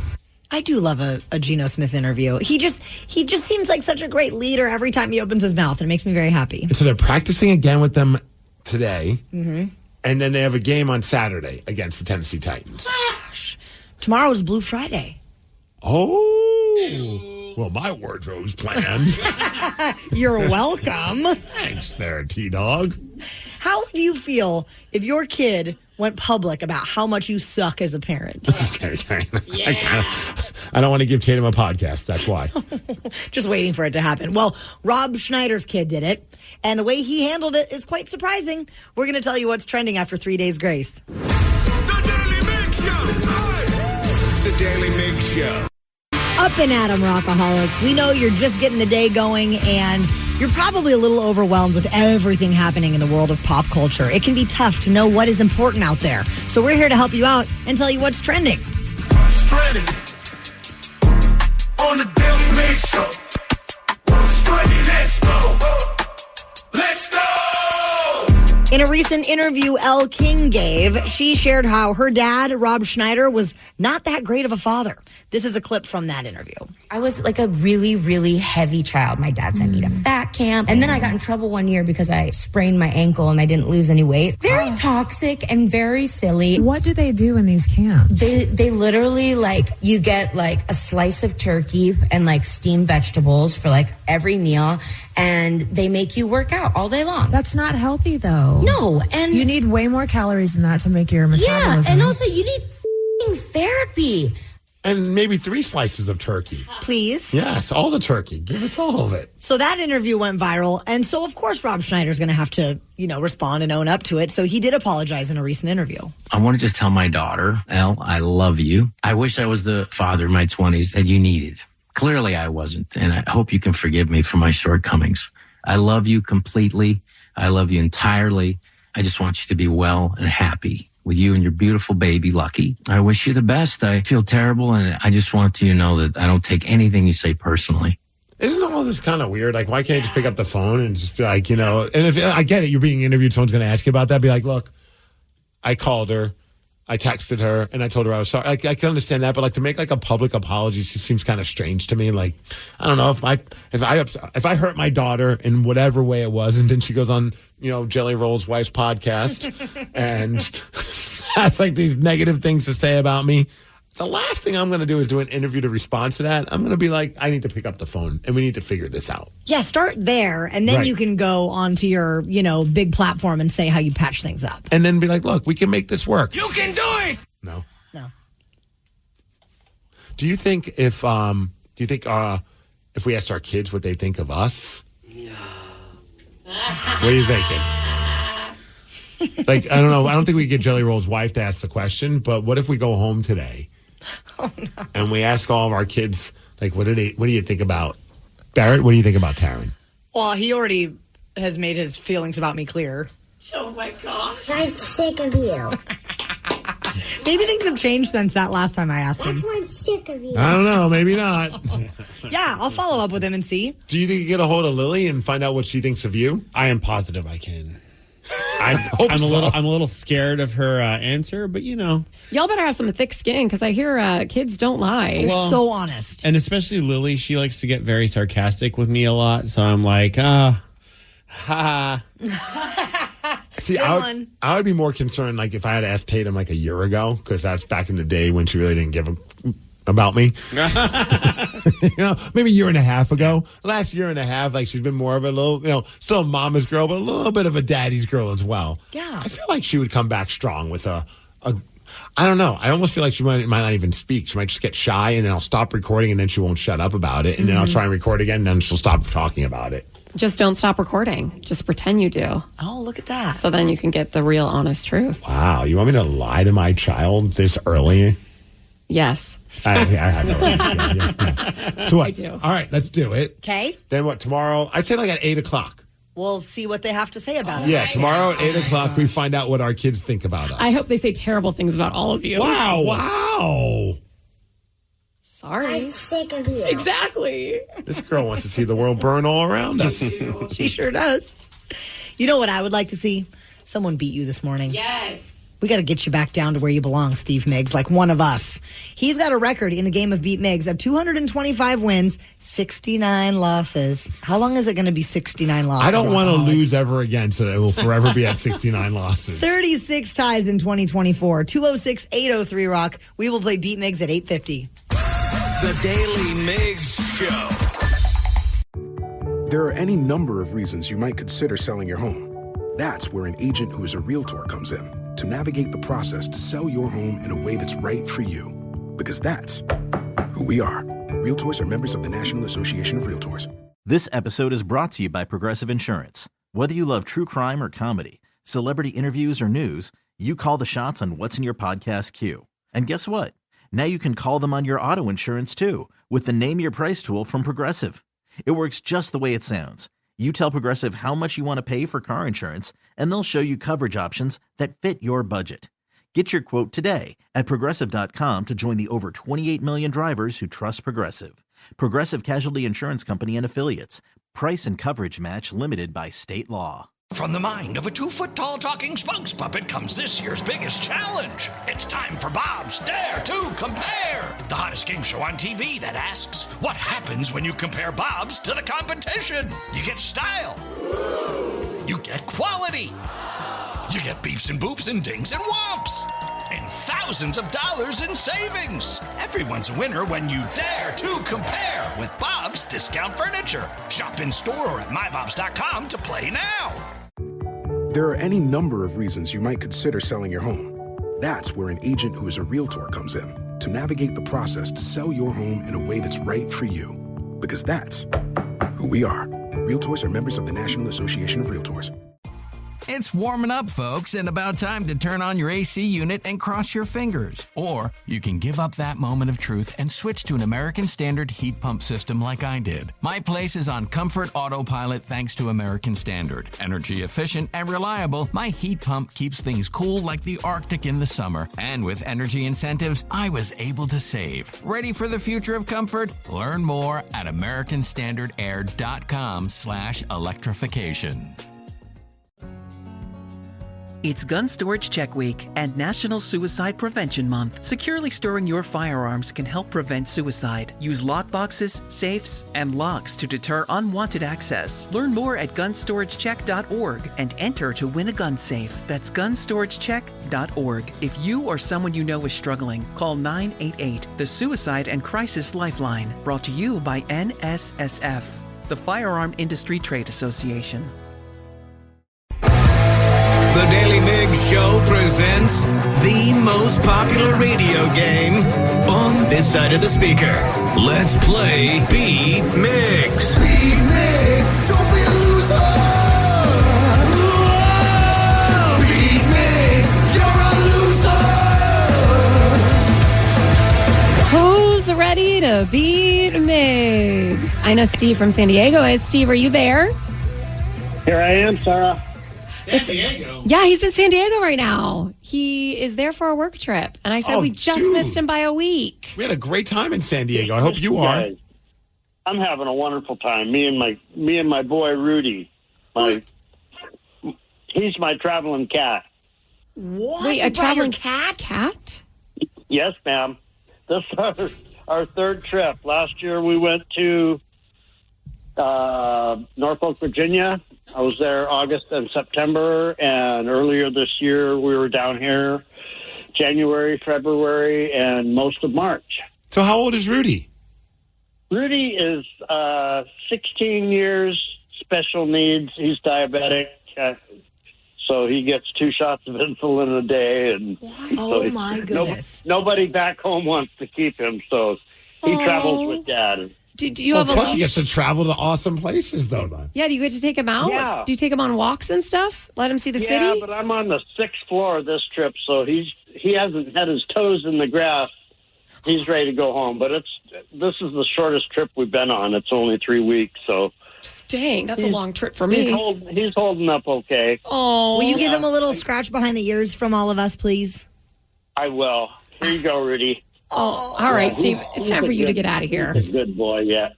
I do love a Geno Smith interview. He just seems like such a great leader every time he opens his mouth, and it makes me very happy. And so they're practicing again with them today, Mm-hmm. and then they have a game on Saturday against the Tennessee Titans. Gosh. Tomorrow is Blue Friday. Oh, well, my wardrobe's planned. You're welcome. Thanks there, T-Dog. How would you feel if your kid went public about how much you suck as a parent? Okay. I don't want to give Tatum a podcast. That's why. Just waiting for it to happen. Well, Rob Schneider's kid did it, and the way he handled it is quite surprising. We're going to tell you what's trending after 3 days' grace. The Daily Migs Show. The Daily Migs Show. Up and at 'em, Rockaholics. We know you're just getting the day going, and you're probably a little overwhelmed with everything happening in the world of pop culture. It can be tough to know what is important out there. So we're here to help you out and tell you what's trending. What's trending on the Daily Migs Show? What's trending? Let's go. Let's go. In a recent interview Elle King gave, she shared how her dad, Rob Schneider, was not that great of a father. This is a clip from that interview. I was like a really, really heavy child. My dad sent me to fat camp. And then I got in trouble one year because I sprained my ankle and I didn't lose any weight. Very toxic and very silly. What do they do in these camps? They literally, like, you get like a slice of turkey and like steamed vegetables for like every meal. And they make you work out all day long. That's not healthy, though. No. And you need way more calories than that to make your metabolism. Yeah. And also you need therapy. And maybe 3 slices of turkey. Please. Yes, all the turkey. Give us all of it. So that interview went viral. And so, of course, Rob Schneider's going to have to, respond and own up to it. So he did apologize in a recent interview. I want to just tell my daughter, Elle, I love you. I wish I was the father in my 20s that you needed. Clearly I wasn't. And I hope you can forgive me for my shortcomings. I love you completely. I love you entirely. I just want you to be well and happy with you and your beautiful baby, Lucky. I wish you the best. I feel terrible, and I just want you to know that I don't take anything you say personally. Isn't all this kind of weird? Like, why can't you just pick up the phone and just be like, and if I get it, you're being interviewed, someone's going to ask you about that. Be like, look, I called her, I texted her, and I told her I was sorry. I can understand that, but like to make like a public apology just seems kind of strange to me. Like, I don't know if I hurt my daughter in whatever way it was, and then she goes on, Jelly Roll's wife's podcast, and has like these negative things to say about me. The last thing I'm going to do is do an interview to respond to that. I'm going to be like, I need to pick up the phone and we need to figure this out. Yeah, start there, and then you can go onto your, big platform and say how you patch things up. And then be like, look, we can make this work. You can do it. No. Do you think if we asked our kids what they think of us? What are you thinking? Like, I don't know. I don't think we get Jelly Roll's wife to ask the question, but what if we go home today and we ask all of our kids, like, what do you think about Barrett? What do you think about Taryn? Well, he already has made his feelings about me clear. Oh, my gosh. I'm sick of you. Maybe things have changed since that last time I asked him. That's why I'm sick of you. I don't know. Maybe not. Yeah, I'll follow up with him and see. Do you think you get a hold of Lily and find out what she thinks of you? I am positive I can. I'm so. a little scared of her answer, but Y'all better have some thick skin because I hear kids don't lie. They're so honest. And especially Lily, she likes to get very sarcastic with me a lot. So I'm like, ha. See, I would be more concerned, like, if I had asked Tatum, like, a year ago, because that's back in the day when she really didn't give a about me. Maybe a year and a half ago. Last year and a half, like, she's been more of a little, still a mama's girl, but a little bit of a daddy's girl as well. Yeah. I feel like she would come back strong with I don't know. I almost feel like she might not even speak. She might just get shy, and then I'll stop recording, and then she won't shut up about it. And then I'll try and record again, and then she'll stop talking about it. Just don't stop recording. Just pretend you do. Oh, look at that. So then you can get the real honest truth. Wow. You want me to lie to my child this early? Yes. I know. Yeah. So what? I do. All right, let's do it. Okay. Then what, tomorrow? I'd say like at 8 o'clock. We'll see what they have to say about us. Yeah, tomorrow at 8 o'clock, we find out what our kids think about us. I hope they say terrible things about all of you. Wow. Sorry. I'm sick of you. Exactly. This girl wants to see the world burn all around us. She sure does. You know what I would like to see? Someone beat you this morning. Yes. We got to get you back down to where you belong, Steve Migs, like one of us. He's got a record in the game of Beat Migs of 225 wins, 69 losses. How long is it going to be 69 losses? I don't want to lose ever again, so it will forever be at 69 losses. 36 ties in 2024. 206-803-ROCK. We will play Beat Migs at 8:50. The Daily Migs Show. There are any number of reasons you might consider selling your home. That's where an agent who is a realtor comes in to navigate the process to sell your home in a way that's right for you. Because that's who we are. Realtors are members of the National Association of Realtors. This episode is brought to you by Progressive Insurance. Whether you love true crime or comedy, celebrity interviews or news, you call the shots on what's in your podcast queue. And guess what? Now you can call them on your auto insurance too with the Name Your Price tool from Progressive. It works just the way it sounds. You tell Progressive how much you want to pay for car insurance, and they'll show you coverage options that fit your budget. Get your quote today at Progressive.com to join the over 28 million drivers who trust Progressive. Progressive Casualty Insurance Company and Affiliates. Price and coverage match limited by state law. From the mind of a 2-foot-tall talking spokes puppet comes this year's biggest challenge. It's time for Bob's Dare to Compare, the hottest game show on TV that asks, what happens when you compare Bob's to the competition? You get style. You get quality. You get beeps and boops and dings and whomps. And thousands of dollars in savings. Everyone's a winner when you dare to compare with Bob's Discount Furniture. Shop in store or at mybobs.com to play now. There are any number of reasons you might consider selling your home. That's where an agent who is a realtor comes in to navigate the process to sell your home in a way that's right for you. Because that's who we are. Realtors are members of the National Association of Realtors. It's warming up, folks, and about time to turn on your AC unit and cross your fingers. Or you can give up that moment of truth and switch to an American Standard heat pump system like I did. My place is on Comfort Autopilot thanks to American Standard. Energy efficient and reliable, my heat pump keeps things cool like the Arctic in the summer. And with energy incentives, I was able to save. Ready for the future of comfort? Learn more at AmericanStandardAir.com/electrification. It's Gun Storage Check Week and National Suicide Prevention Month. Securely storing your firearms can help prevent suicide. Use lockboxes, safes, and locks to deter unwanted access. Learn more at gunstoragechek.org and enter to win a gun safe. That's gunstoragechek.org. If you or someone you know is struggling, call 988, the Suicide and Crisis Lifeline. Brought to you by NSSF, the Firearm Industry Trade Association. The Daily Migs Show presents the most popular radio game on this side of the speaker. Let's play Beat Migs. Beat Migs, don't be a loser. Whoa! Beat Migs, you're a loser. Who's ready to beat Migs? I know Steve from San Diego is. Steve, are you there? Here I am, Sarah. San Diego? Yeah, he's in San Diego right now. He is there for a work trip. And I said we just missed him by a week. We had a great time in San Diego. I hope you are. Guys, I'm having a wonderful time. Me and my boy Rudy. He's my traveling cat. What? Wait, You a brought traveling your cat? Cat? Yes, ma'am. This is our third trip. Last year we went to Norfolk, Virginia. I was there August and September, and earlier this year we were down here January, February, and most of March. So how old is Rudy? Rudy is 16 years, special needs. He's diabetic, so he gets 2 shots of insulin a day. And Oh, my goodness. Nobody back home wants to keep him, so he travels with Dad. Do you have a plus he leash? gets to travel to awesome places, though. Yeah, do you get to take him out? Yeah. Do you take him on walks and stuff? Let him see the city? Yeah, but I'm on the 6th floor of this trip, so he hasn't had his toes in the grass. He's ready to go home, but this is the shortest trip we've been on. It's only 3 weeks, so. Dang, that's a long trip for me. He's holding up okay. Oh, Will you give him a little scratch behind the ears from all of us, please? I will. Here you go, Rudy. Oh, all right, Steve. It's time for you to get out of here. He's a good boy, yeah.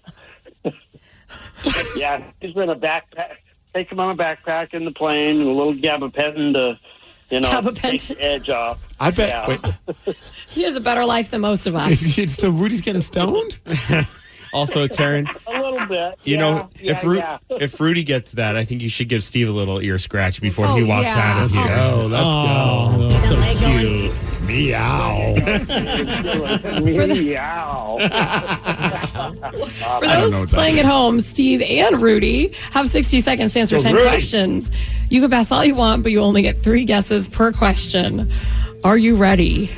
Yeah, he's been a backpack. Take him on a backpack in the plane and a little gabapentin to, take the edge off. I bet. Yeah. Wait. He has a better life than most of us. So Rudy's getting stoned? Also, Taryn, A little bit. if Rudy gets that, I think you should give Steve a little ear scratch before he walks out of here. Oh, let's go. That's so cute. Meow. Meow. For those playing at home, Steve and Rudy have 60 seconds to answer 10 questions. You can pass all you want, but you only get 3 guesses per question. Are you ready?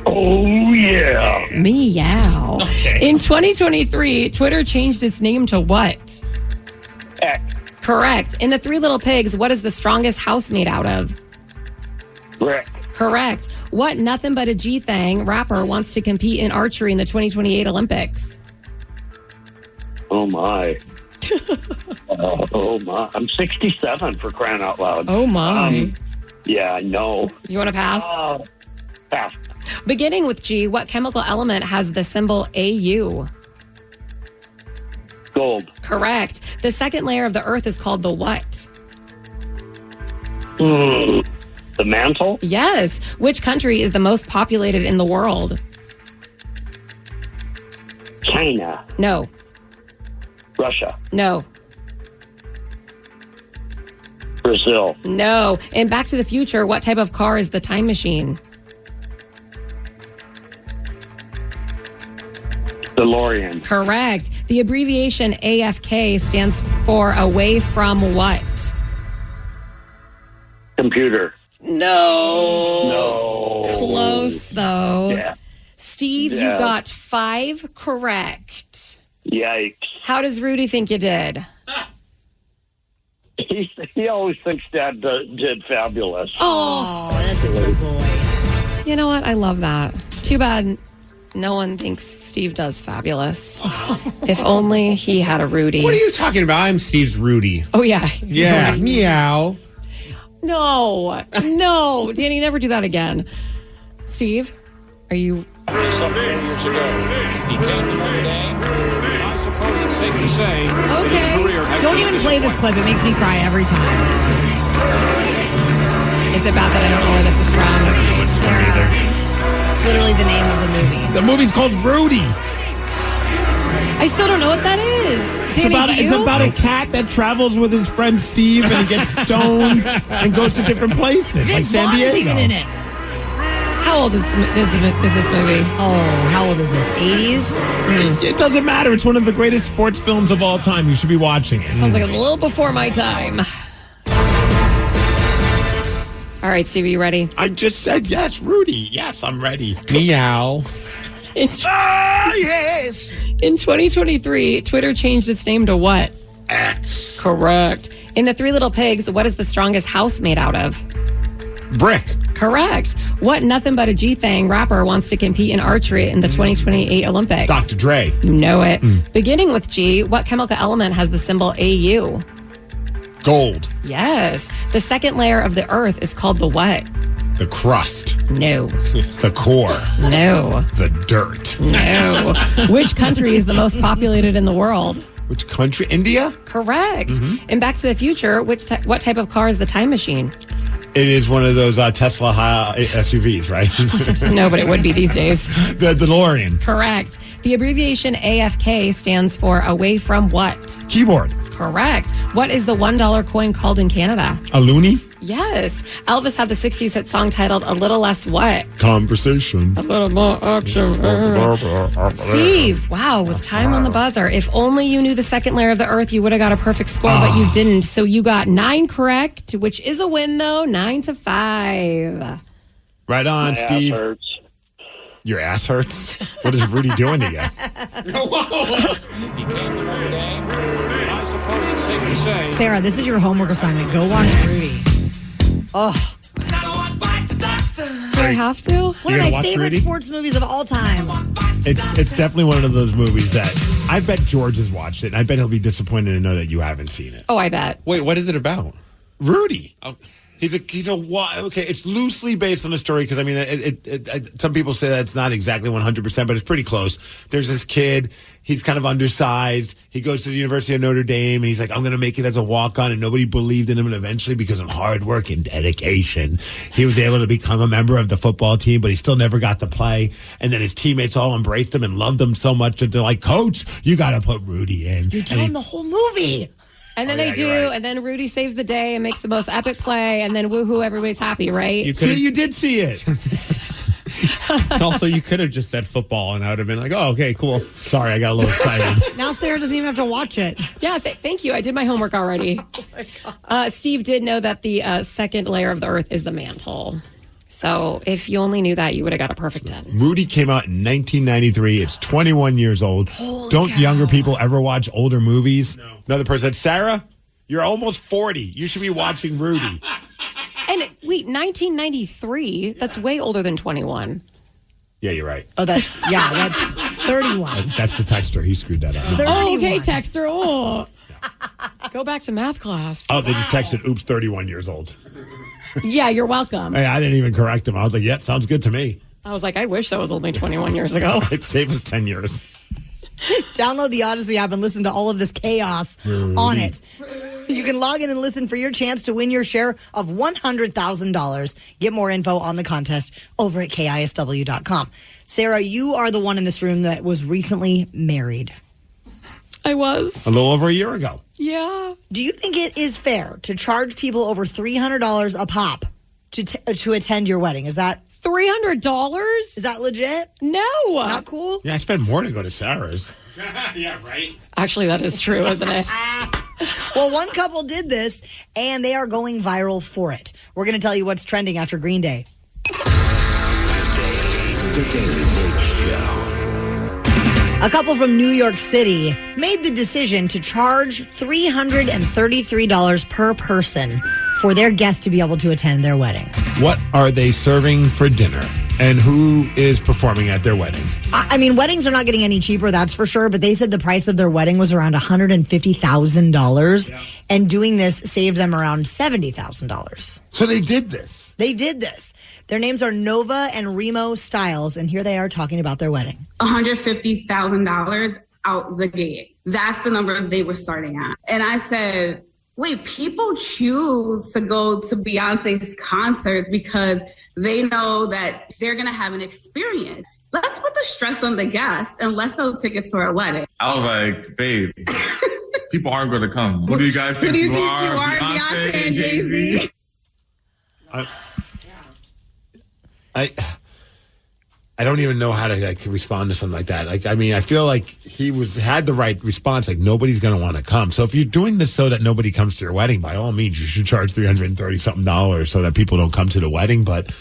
Oh, yeah. Meow. Okay. In 2023, Twitter changed its name to what? X. Correct. In The Three Little Pigs, what is the strongest house made out of? Brick. Correct. What nothing but a G-Thang rapper wants to compete in archery in the 2028 Olympics? Oh, my. Oh, my. I'm 67 for crying out loud. Oh, my. Yeah, I know. You want to pass? Pass. Beginning with G, what chemical element has the symbol AU? Gold. Correct. The second layer of the Earth is called the what? The mantle? Yes. Which country is the most populated in the world? China. No. Russia. No. Brazil. No. In Back to the Future, what type of car is the time machine? DeLorean. Correct. The abbreviation AFK stands for away from what? Computer. No. No. Close, though. Yeah. Steve, Yeah. you got 5 correct. Yikes. How does Rudy think you did? He always thinks Dad did fabulous. Oh, that's a good boy. You know what? I love that. Too bad no one thinks Steve does fabulous. If only he had a Rudy. What are you talking about? I'm Steve's Rudy. Oh, yeah. Yeah. Meow. No. Danny, never do that again. Steve, are you... Some 10 years ago, he came to Notre Dame. I suppose it's safe to say that his career has Don't been even play this clip. It makes me cry every time. Is it bad that I don't know where this is from? It's literally the name of the movie. The movie's called Rudy. I still don't know what that is. Danny, It's about a cat that travels with his friend Steve and he gets stoned and goes to different places. Vince like San Vaughn Diego. is even in it. How old is this movie? Oh, how old is this? 80s? It doesn't matter. It's one of the greatest sports films of all time. You should be watching it. Sounds like it's a little before my time. All right, Steve, are you ready? I just said yes, Rudy. Yes, I'm ready. Meow. Yes. In 2023, Twitter changed its name to what? X. Correct. In The Three Little Pigs, what is the strongest house made out of? Brick. Correct. What nothing but a G-Thang rapper wants to compete in archery in the 2028 Olympics? Dr. Dre. You know it. Beginning with G, what chemical element has the symbol AU? Gold. Yes. The second layer of the Earth is called the what? The crust. No. The core. No. The dirt. No. Which country is the most populated in the world? Which country? India? Correct. In Back to the Future, what type of car is the time machine? It is one of those Tesla SUVs, right? No, but it would be these days. The DeLorean. Correct. The abbreviation AFK stands for away from what? Keyboard. Correct. What is the $1 coin called in Canada? A loonie? Yes. Elvis had the 60s hit song titled A Little Less What? Conversation. A little more action. Steve, wow, with time on the buzzer. If only you knew the second layer of the Earth, you would have got a perfect score, but you didn't. So you got 9 correct, which is a win, though, 9-5. Right on, My Steve. ass hurts. Your ass hurts? What is Rudy doing to you? He came to Notre Dame. I suppose it's safe to say. Sarah, this is your homework assignment. Go watch Rudy. Oh. Do I have to? One of my favorite sports movies of all time. It's definitely one of those movies that I bet George has watched it, and I bet he'll be disappointed to know that you haven't seen it. Oh, I bet. Wait, what is it about? Rudy. Oh, Okay, it's loosely based on a story because, I mean, some people say that it's not exactly 100%, but it's pretty close. There's this kid. He's kind of undersized. He goes to the University of Notre Dame, and he's like, I'm going to make it as a walk-on, and nobody believed in him. And eventually, because of hard work and dedication, he was able to become a member of the football team, but he still never got to play. And then his teammates all embraced him and loved him so much that they're like, Coach, you got to put Rudy in. You tell him the whole movie. And then they do, and then Rudy saves the day and makes the most epic play, and then woohoo, everybody's happy, right? You did see it. Also, you could have just said football, and I would have been like, oh, okay, cool. Sorry, I got a little excited. Now Sarah doesn't even have to watch it. Yeah, thank you. I did my homework already. Oh my God. Steve did know that the second layer of the earth is the mantle. So if you only knew that, you would have got a perfect 10. Rudy came out in 1993. It's 21 years old. Don't younger people ever watch older movies? No. Another person said, Sarah, you're almost 40. You should be watching Rudy. And wait, 1993? That's way older than 21. Yeah, you're right. Oh, that's 31. That's the texter. He screwed that up. Oh, okay, texter. Oh. Go back to math class. Oh, they just texted, oops, 31 years old. Yeah, you're welcome. Hey, I didn't even correct him. I was like, yep, sounds good to me. I was like, I wish that was only 21 years ago. It saved us 10 years. Download the Odyssey app and listen to all of this chaos on it. You can log in and listen for your chance to win your share of $100,000. Get more info on the contest over at KISW.com. Sarah, you are the one in this room that was recently married. I was. A little over a year ago. Yeah. Do you think it is fair to charge people over $300 a pop to attend your wedding? Is that $300? Is that legit? No. Not cool? Yeah, I spent more to go to Sarah's. Yeah, right. Actually, that is true, isn't it? Well, one couple did this, and they are going viral for it. We're going to tell you what's trending after Green Day. The Daily Migs Show. A couple from New York City made the decision to charge $333 per person for their guests to be able to attend their wedding. What are they serving for dinner? And who is performing at their wedding? I mean, weddings are not getting any cheaper, that's for sure. But they said the price of their wedding was around $150,000. Yeah. And doing this saved them around $70,000. So they did this. They did this. Their names are Nova and Remo Styles. And here they are talking about their wedding. $150,000 out the gate. That's the numbers they were starting at. And I said, wait, people choose to go to Beyonce's concerts because they know that they're going to have an experience. Let's put the stress on the guests and let's sell tickets to our wedding. I was like, babe, people aren't going to come. Who do you guys think you are? Beyonce and Jay-Z. I don't even know how to respond to something like that. I mean, I feel like he had the right response. Like, nobody's going to want to come. So if you're doing this so that nobody comes to your wedding, by all means, you should charge $330-something so that people don't come to the wedding. But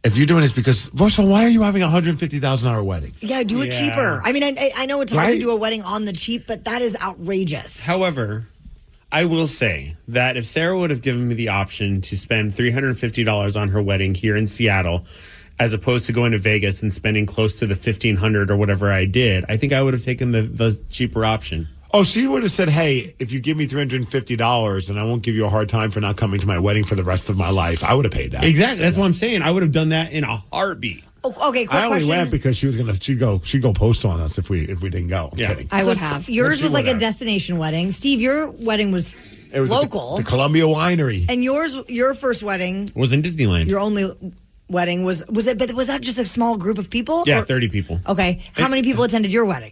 if you're doing this because, first of all, why are you having a $150,000 wedding? Yeah, do it cheaper. I mean, I know it's hard to do a wedding on the cheap, but that is outrageous. However, I will say that if Sarah would have given me the option to spend $350 on her wedding here in Seattle, as opposed to going to Vegas and spending close to the $1,500 or whatever I did, I think I would have taken the cheaper option. Oh, so you would have said, hey, if you give me $350 and I won't give you a hard time for not coming to my wedding for the rest of my life, I would have paid that. Exactly. That's what I'm saying. I would have done that in a heartbeat. Oh, okay, quick I only question. went because she'd go post on us if we didn't go. Yeah. I would have. Yours was like a destination wedding. Steve, your wedding was local. The Columbia Winery. And your first wedding was in Disneyland. Your only wedding was that just a small group of people? Yeah, 30 people. Okay. How many people attended your wedding?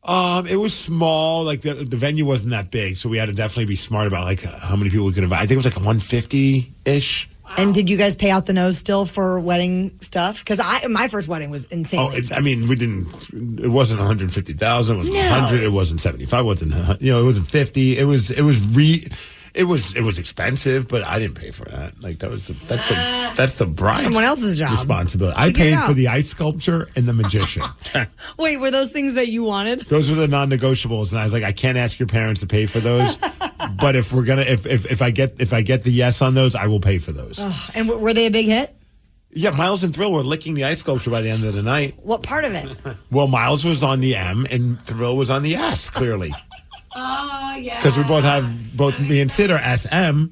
It was small. Like the venue wasn't that big, so we had to definitely be smart about like how many people we could invite. I think it was like 150-ish. And did you guys pay out the nose still for wedding stuff? Because my first wedding was insane. We didn't. It wasn't 150,000. It wasn't 100. It wasn't 75. It wasn't. It wasn't 50. It was expensive, but I didn't pay for that. Like that's the bride's someone else's job responsibility. I paid for the ice sculpture and the magician. Wait, were those things that you wanted? Those were the non-negotiables, and I was like, I can't ask your parents to pay for those. But if we're gonna, if I get the yes on those, I will pay for those. Oh, and were they a big hit? Yeah, Miles and Thrill were licking the ice sculpture by the end of the night. What part of it? Well, Miles was on the M and Thrill was on the S, clearly. Oh, yeah. Because we both me and Sid are SM.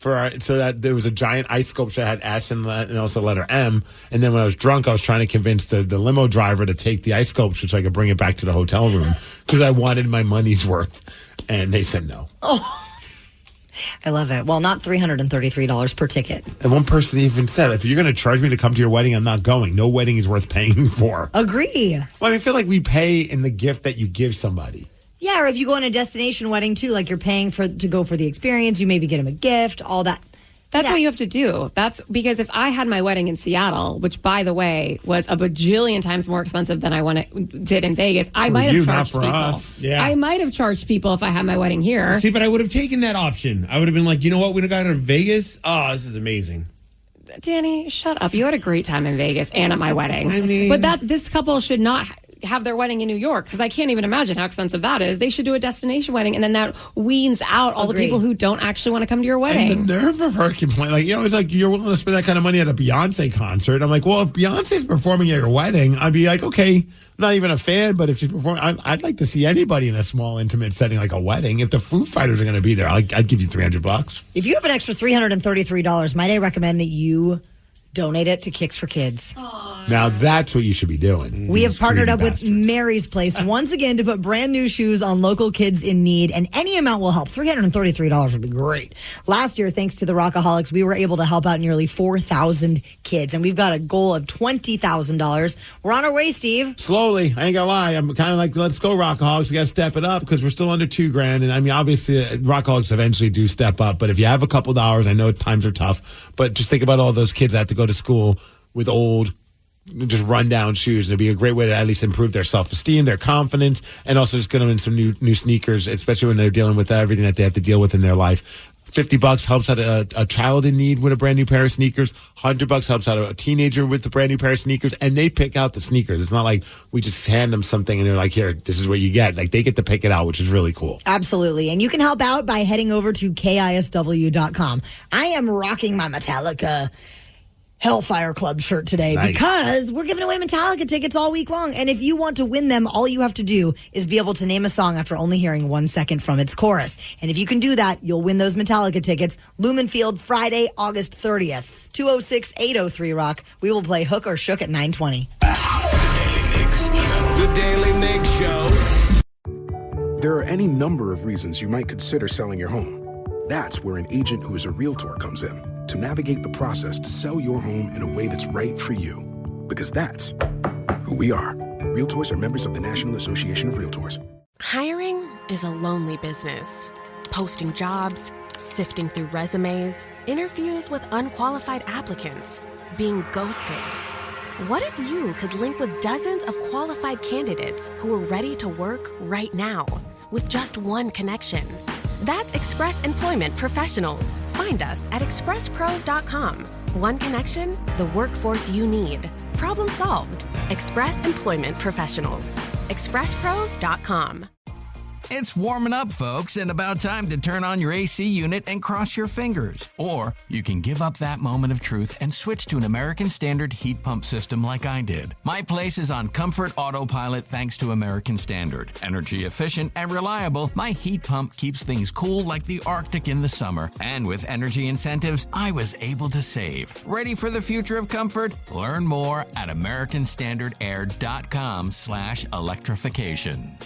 so that there was a giant ice sculpture that had S and also letter M. And then when I was drunk, I was trying to convince the limo driver to take the ice sculpture so I could bring it back to the hotel room because I wanted my money's worth. And they said no. Oh, I love it. Well, not $333 per ticket. And one person even said, if you're going to charge me to come to your wedding, I'm not going. No wedding is worth paying for. Agree. Well, I feel like we pay in the gift that you give somebody. Yeah, or if you go on a destination wedding too, like you're paying to go for the experience, you maybe get them a gift, all that. That's what you have to do. That's because if I had my wedding in Seattle, which by the way was a bajillion times more expensive than I did in Vegas, I might have charged people. Us. Yeah. I might have charged people if I had my wedding here. See, but I would have taken that option. I would have been like, you know what? We got to Vegas. Oh, this is amazing. Danny, shut up. You had a great time in Vegas and at my wedding. I mean, but this couple should not have their wedding in New York because I can't even imagine how expensive that is. They should do a destination wedding, and then that weans out all the people who don't actually want to come to your wedding. And the nerve of her complaining, like, it's like you're willing to spend that kind of money at a Beyonce concert. I'm like, well, if Beyonce's performing at your wedding, I'd be like, okay, I'm not even a fan, but if she's performing, I'd like to see anybody in a small, intimate setting like a wedding. If the Foo Fighters are going to be there, I'd give you $300. If you have an extra $333, might I recommend that you donate it to Kicks for Kids? Now that's what you should be doing. We have partnered up with Mary's Place once again to put brand new shoes on local kids in need, and any amount will help. $333 would be great. Last year, thanks to the Rockaholics, we were able to help out nearly 4,000 kids, and we've got a goal of $20,000. We're on our way, Steve. Slowly. I ain't gonna lie. I'm kind of like, let's go, Rockaholics. We got to step it up because we're still under $2,000. And I mean, obviously, Rockaholics eventually do step up. But if you have a couple dollars, I know times are tough, but just think about all those kids that have to go to school with old, just run down shoes. It'd be a great way to at least improve their self-esteem, their confidence, and also just get them in some new sneakers, especially when they're dealing with everything that they have to deal with in their life. $50 helps out a child in need with a brand new pair of sneakers. $100 helps out a teenager with a brand new pair of sneakers, and they pick out the sneakers. It's not like we just hand them something and they're like, here, this is what you get. Like, they get to pick it out, which is really cool. Absolutely. And you can help out by heading over to KISW.com. I am rocking my Metallica Hellfire Club shirt today because we're giving away Metallica tickets all week long. And if you want to win them, all you have to do is be able to name a song after only hearing 1 second from its chorus. And if you can do that, you'll win those Metallica tickets. Lumen Field, Friday, August 30th. 206-803-ROCK. We will play Hook or Shook at 9:20. The Daily Migs Show. There are any number of reasons you might consider selling your home. That's where an agent who is a realtor comes in to navigate the process to sell your home in a way that's right for you. Because that's who we are. Realtors are members of the National Association of Realtors. Hiring is a lonely business. Posting jobs, sifting through resumes, interviews with unqualified applicants, being ghosted. What if you could link with dozens of qualified candidates who are ready to work right now with just one connection? That's Express Employment Professionals. Find us at expresspros.com. One connection, the workforce you need. Problem solved. Express Employment Professionals. expresspros.com. It's warming up, folks, and about time to turn on your AC unit and cross your fingers. Or you can give up that moment of truth and switch to an American Standard heat pump system like I did. My place is on Comfort Autopilot thanks to American Standard. Energy efficient and reliable, my heat pump keeps things cool like the Arctic in the summer. And with energy incentives, I was able to save. Ready for the future of comfort? Learn more at americanstandardair.com/electrification.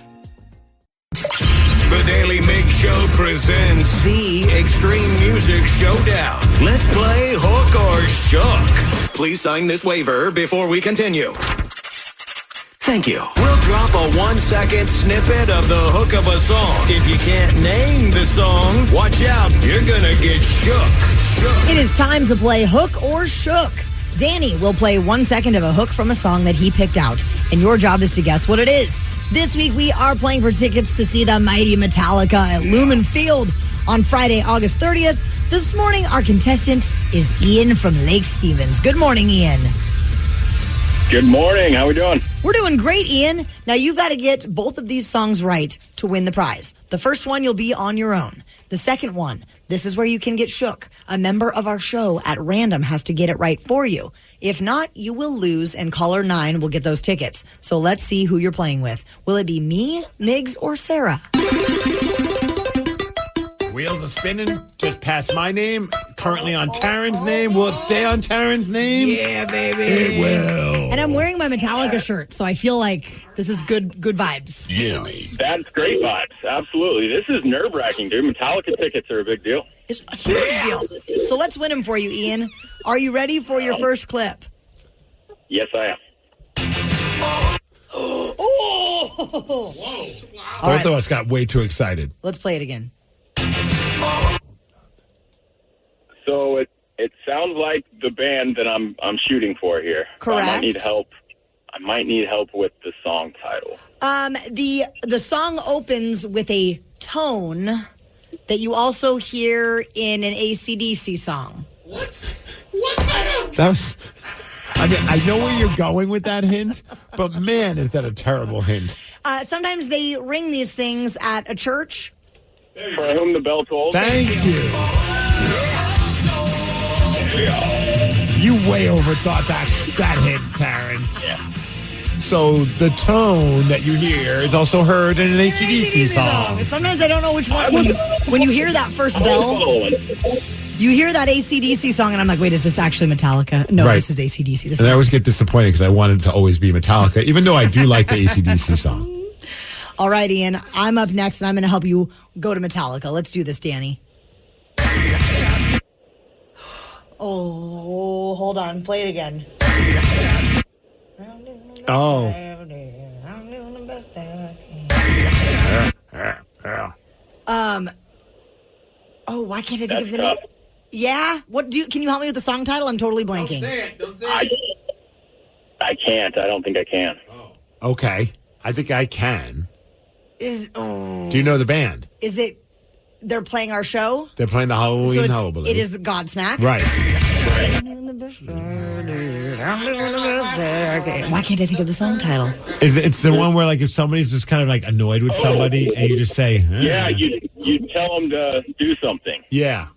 The Daily Migs Show presents the Extreme Music Showdown. Let's play Hook or Shook. Please sign this waiver before we continue. Thank you. We'll drop a 1 second snippet of the hook of a song. If you can't name the song, watch out. You're gonna get shook. It is time to play Hook or Shook. Danny will play 1 second of a hook from a song that he picked out, and your job is to guess what it is. This week, we are playing for tickets to see the mighty Metallica at Lumen Field on Friday, August 30th. This morning, our contestant is Ian from Lake Stevens. Good morning, Ian. Good morning. How we doing? We're doing great, Ian. Now, you've got to get both of these songs right to win the prize. The first one, you'll be on your own. The second one, this is where you can get shook. A member of our show at random has to get it right for you. If not, you will lose, and caller 9 will get those tickets. So let's see who you're playing with. Will it be me, Migs, or Sarah? Wheels are spinning. Just past my name. Currently on Taryn's name. Will it stay on Taryn's name? Yeah, baby. It will. And I'm wearing my Metallica shirt, so I feel like this is good vibes. That's great vibes. Absolutely. This is nerve-wracking, dude. Metallica tickets are a big deal. It's a huge deal. So let's win them for you, Ian. Are you ready for your first clip? Yes, I am. Oh! Both of us got way too excited. Let's play it again. So it sounds like the band that I'm shooting for here. Correct. I might need help with the song title. The song opens with a tone that you also hear in an AC/DC song. What kind of... That was... I mean, I know where you're going with that hint, but man, is that a terrible hint. Sometimes they ring these things at a church. For whom the bell tolls. Thank you. You way overthought that hint, Taryn. Yeah. So the tone that you hear is also heard in an AC/DC song. Sometimes I don't know which one. When you hear that first bell, you hear that AC/DC song, and I'm like, wait, is this actually Metallica? No, Right. This is AC/DC. And I always get disappointed because I wanted to always be Metallica, even though I do like the AC/DC song. All right, Ian, I'm up next, and I'm going to help you go to Metallica. Let's do this, Danny. Oh, hold on. Play it again. Oh. Oh, why can't I think of the name? Yeah? Can you help me with the song title? I'm totally blanking. Don't say it. I can't. I don't think I can. Okay. I think I can. Do you know the band? Is it they're playing our show? They're playing the Halloween Hullabaloo. It is the Godsmack? Right. Okay. Why can't I think of the song title? It's the one where, like, if somebody's just kind of, like, annoyed with somebody and you just say... Yeah, you tell them to do something. Yeah.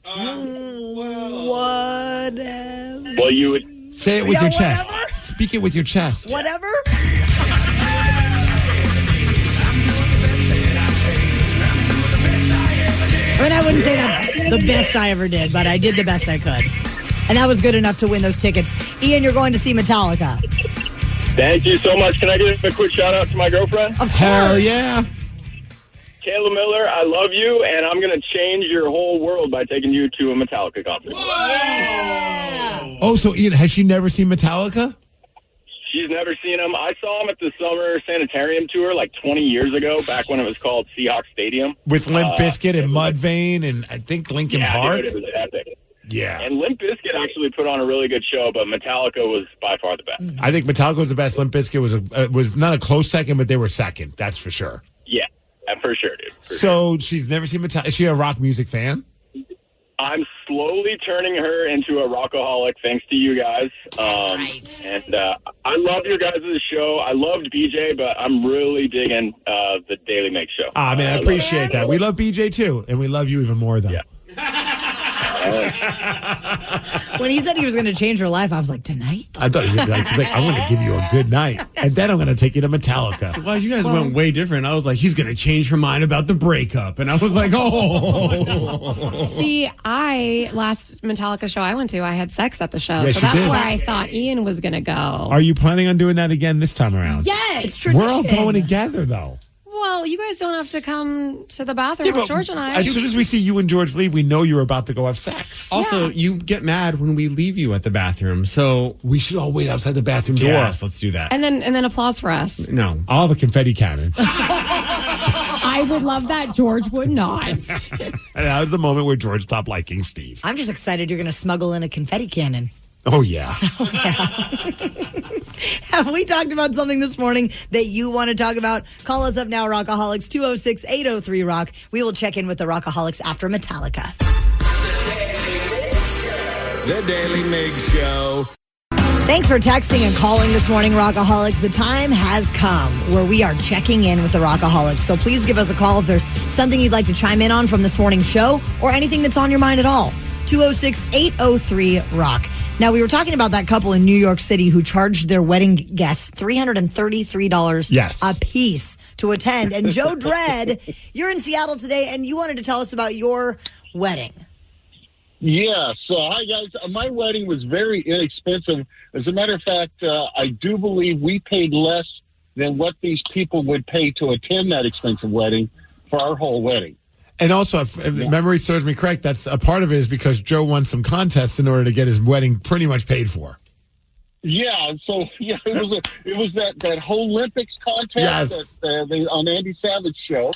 Whatever. Well, you would... Say it with your chest. Speak it with your chest. Whatever? I mean, I wouldn't say that's the best I ever did, but I did the best I could. And that was good enough to win those tickets. Ian, you're going to see Metallica. Thank you so much. Can I give a quick shout out to my girlfriend? Of course. Hell yeah. Kayla Miller, I love you, and I'm going to change your whole world by taking you to a Metallica concert. Yeah. Oh, so Ian, has she never seen Metallica? She's never seen them. I saw them at the Summer Sanitarium tour like 20 years ago, back when it was called Seahawks Stadium. With Limp Bizkit and Mudvayne and I think Linkin Park? Dude, it was epic. Yeah. And Limp Bizkit actually put on a really good show, but Metallica was by far the best. I think Metallica was the best. Limp Bizkit was not a close second, but they were second. That's for sure. Yeah, for sure, dude. So she's never seen Metallica. Is she a rock music fan? I'm slowly turning her into a rockaholic thanks to you guys. And I love your guys' show. I loved BJ, but I'm really digging the Daily Migs show. Ah, man, I appreciate that. We love BJ too, and we love you even more, though. Yeah. When he said he was going to change her life, I was like, tonight? I thought he was like, I'm going to give you a good night, and then I'm going to take you to Metallica. So, wow, you guys went way different. I was like, he's going to change her mind about the breakup. And I was like, oh. See, last Metallica show I went to, I had sex at the show. Yes, so you that's did. where I thought Ian was going to go. Are you planning on doing that again this time around? Yes. It's tradition. We're all going together, though. Well, you guys don't have to come to the bathroom with George and I. As soon as we see you and George leave, we know you're about to go have sex. Also, you get mad when we leave you at the bathroom, so we should all wait outside the bathroom door. Yes, let's do that. And then applause for us. No. I'll have a confetti cannon. I would love that. George would not. And that was the moment where George stopped liking Steve. I'm just excited you're going to smuggle in a confetti cannon. Oh, yeah. Have we talked about something this morning that you want to talk about? Call us up now, Rockaholics, 206-803-ROCK. We will check in with the Rockaholics after Metallica. The Daily Migs Show. Thanks for texting and calling this morning, Rockaholics. The time has come where we are checking in with the Rockaholics. So please give us a call if there's something you'd like to chime in on from this morning's show or anything that's on your mind at all. 206-803-ROCK. Now, we were talking about that couple in New York City who charged their wedding guests $333 a piece to attend. And Joe Dredd, you're in Seattle today, and you wanted to tell us about your wedding. Yeah, so hi guys. My wedding was very inexpensive. As a matter of fact, I do believe we paid less than what these people would pay to attend that expensive wedding for our whole wedding. And also, if memory serves me correct, that's a part of it is because Joe won some contests in order to get his wedding pretty much paid for. Yeah, so it was that whole Olympics contest that on Andy Savage's show,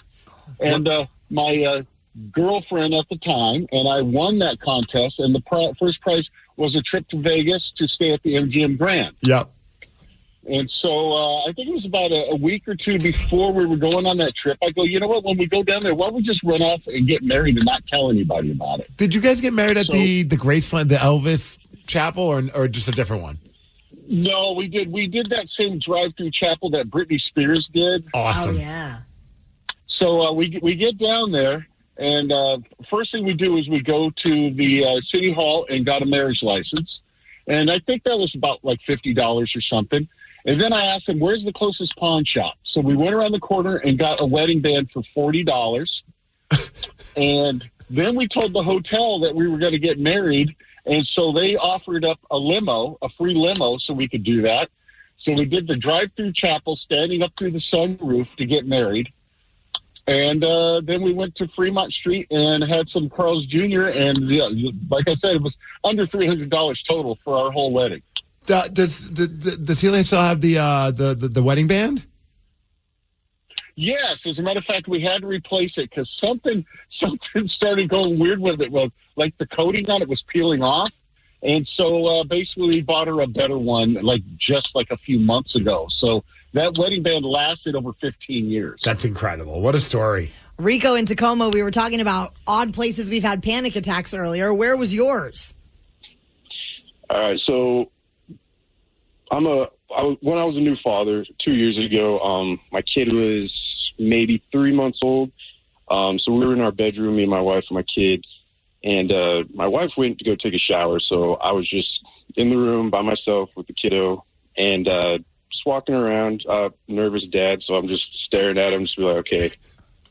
and my girlfriend at the time, and I won that contest, and the first prize was a trip to Vegas to stay at the MGM Grand. Yep. And so I think it was about a week or two before we were going on that trip. I go, you know what? When we go down there, why don't we just run off and get married and not tell anybody about it? Did you guys get married at the Graceland, the Elvis Chapel, or just a different one? No, we did. We did that same drive-through chapel that Britney Spears did. Awesome. Oh, yeah. So we get down there, and first thing we do is we go to the city hall and got a marriage license. And I think that was about like $50 or something. And then I asked him, where's the closest pawn shop? So we went around the corner and got a wedding band for $40. And then we told the hotel that we were going to get married. And so they offered up a free limo, so we could do that. So we did the drive-through chapel, standing up through the sunroof to get married. And then we went to Fremont Street and had some Carl's Jr. And like I said, it was under $300 total for our whole wedding. Does Helium still have the wedding band? Yes, as a matter of fact, we had to replace it because something started going weird with it. Well, like the coating on it was peeling off, and so basically we bought her a better one, just a few months ago. So that wedding band lasted over 15 years. That's incredible. What a story. Rico in Tacoma, we were talking about odd places we've had panic attacks earlier. Where was yours? All right, so when I was a new father 2 years ago, my kid was maybe 3 months old. So we were in our bedroom, me and my wife and my kid, and my wife went to go take a shower. So I was just in the room by myself with the kiddo and just walking around, nervous dad. So I'm just staring at him, just be like, okay,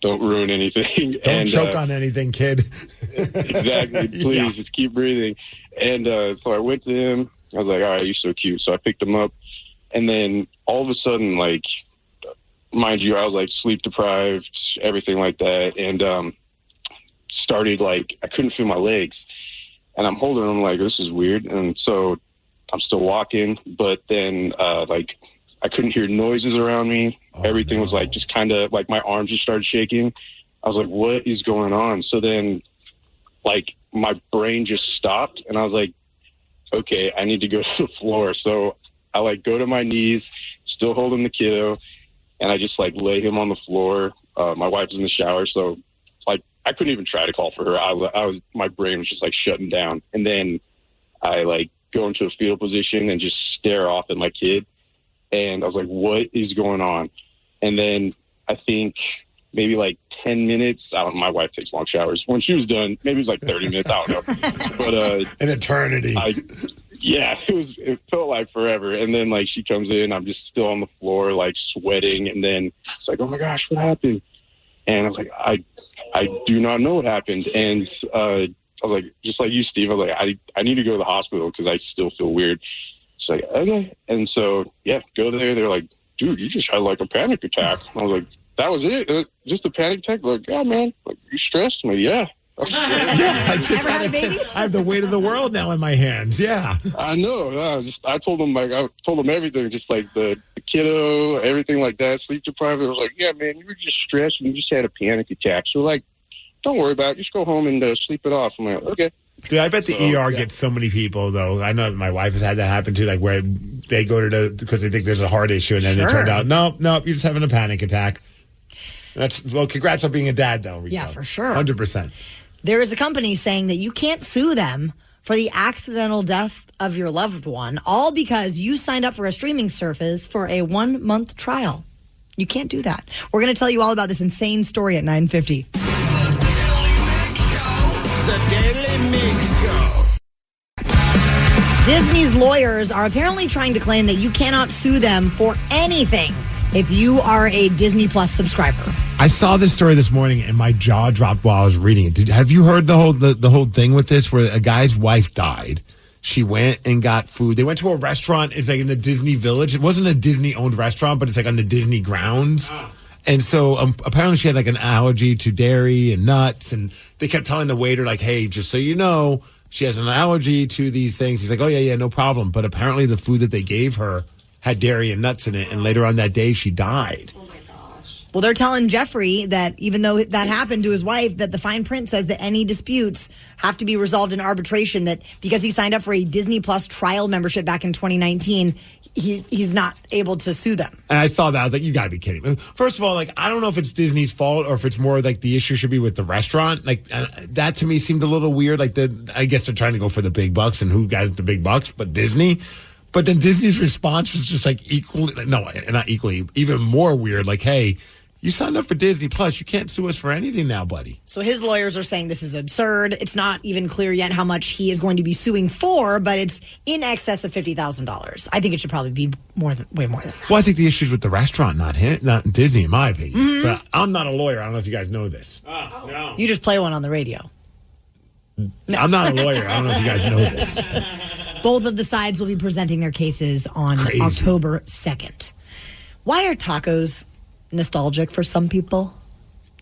don't ruin anything. Don't choke on anything, kid. Exactly. Please just keep breathing. And so I went to him. I was like, all right, you're so cute. So I picked him up. And then all of a sudden, mind you, I was sleep deprived, everything like that. And started I couldn't feel my legs. And I'm holding him this is weird. And so I'm still walking. But then I couldn't hear noises around me. Everything was just kind of my arms just started shaking. I was like, what is going on? So then my brain just stopped. And I was like, okay, I need to go to the floor. So I go to my knees, still holding the kiddo, and I just lay him on the floor. My wife's in the shower, so I couldn't even try to call for her. My brain was just shutting down. And then I go into a fetal position and just stare off at my kid. And I was like, what is going on? And then I think maybe 10 minutes. My wife takes long showers. When she was done, maybe it was 30 minutes. I don't know. But an eternity. It felt like forever. And then she comes in, I'm just still on the floor, sweating. And then it's like, oh my gosh, what happened? And I was like, I do not know what happened. And I was like, just like you, Steve, I was like, I need to go to the hospital because I still feel weird. It's like, okay. And so, go there. They're like, dude, you just had a panic attack. I was like, that was it? Just a panic attack? Like, yeah, man. You stressed? I'm like, yeah. I just had a baby? I have the weight of the world now in my hands. Yeah. I know. I told them I told them everything, just the kiddo, everything like that, sleep deprived. I was like, yeah, man, you were just stressed and you just had a panic attack. So don't worry about it. Just go home and sleep it off. I'm like, okay. Dude, I bet the ER gets so many people, though. I know my wife has had that happen, too, where they go to because they think there's a heart issue, and then it turned out, nope, you're just having a panic attack. Congrats on being a dad, though, Rico. Yeah, for sure. 100%. There is a company saying that you can't sue them for the accidental death of your loved one, all because you signed up for a streaming service for a 1-month trial. You can't do that. We're going to tell you all about this insane story at 9:50. The Daily Migs Show. Disney's lawyers are apparently trying to claim that you cannot sue them for anything if you are a Disney Plus subscriber. I saw this story this morning and my jaw dropped while I was reading it. Have you heard the whole thing with this where a guy's wife died? She went and got food. They went to a restaurant. It's like in the Disney Village. It wasn't a Disney-owned restaurant, but it's like on the Disney grounds. And so apparently she had like an allergy to dairy and nuts. And they kept telling the waiter, like, hey, just so you know, she has an allergy to these things. He's like, oh, yeah, no problem. But apparently the food that they gave her had dairy and nuts in it. And later on that day, she died. Well, they're telling Jeffrey that even though that happened to his wife, that the fine print says that any disputes have to be resolved in arbitration, that because he signed up for a Disney Plus trial membership back in 2019, he's not able to sue them. And I saw that. I was like, you got to be kidding me. First of all, like, I don't know if it's Disney's fault or if it's more like the issue should be with the restaurant. Like, that to me seemed a little weird. Like, I guess they're trying to go for the big bucks, and who got the big bucks but Disney. But then Disney's response was just like not equally, even more weird. Like, hey, you signed up for Disney Plus. You can't sue us for anything now, buddy. So his lawyers are saying this is absurd. It's not even clear yet how much he is going to be suing for, but it's in excess of $50,000. I think it should probably be way more than that. Well, I think the issue's with the restaurant, not Disney, in my opinion. Mm-hmm. But I'm not a lawyer. I don't know if you guys know this. No. You just play one on the radio. No. I'm not a lawyer. I don't know if you guys know this. Both of the sides will be presenting their cases on October 2nd. Why are tacos nostalgic for some people?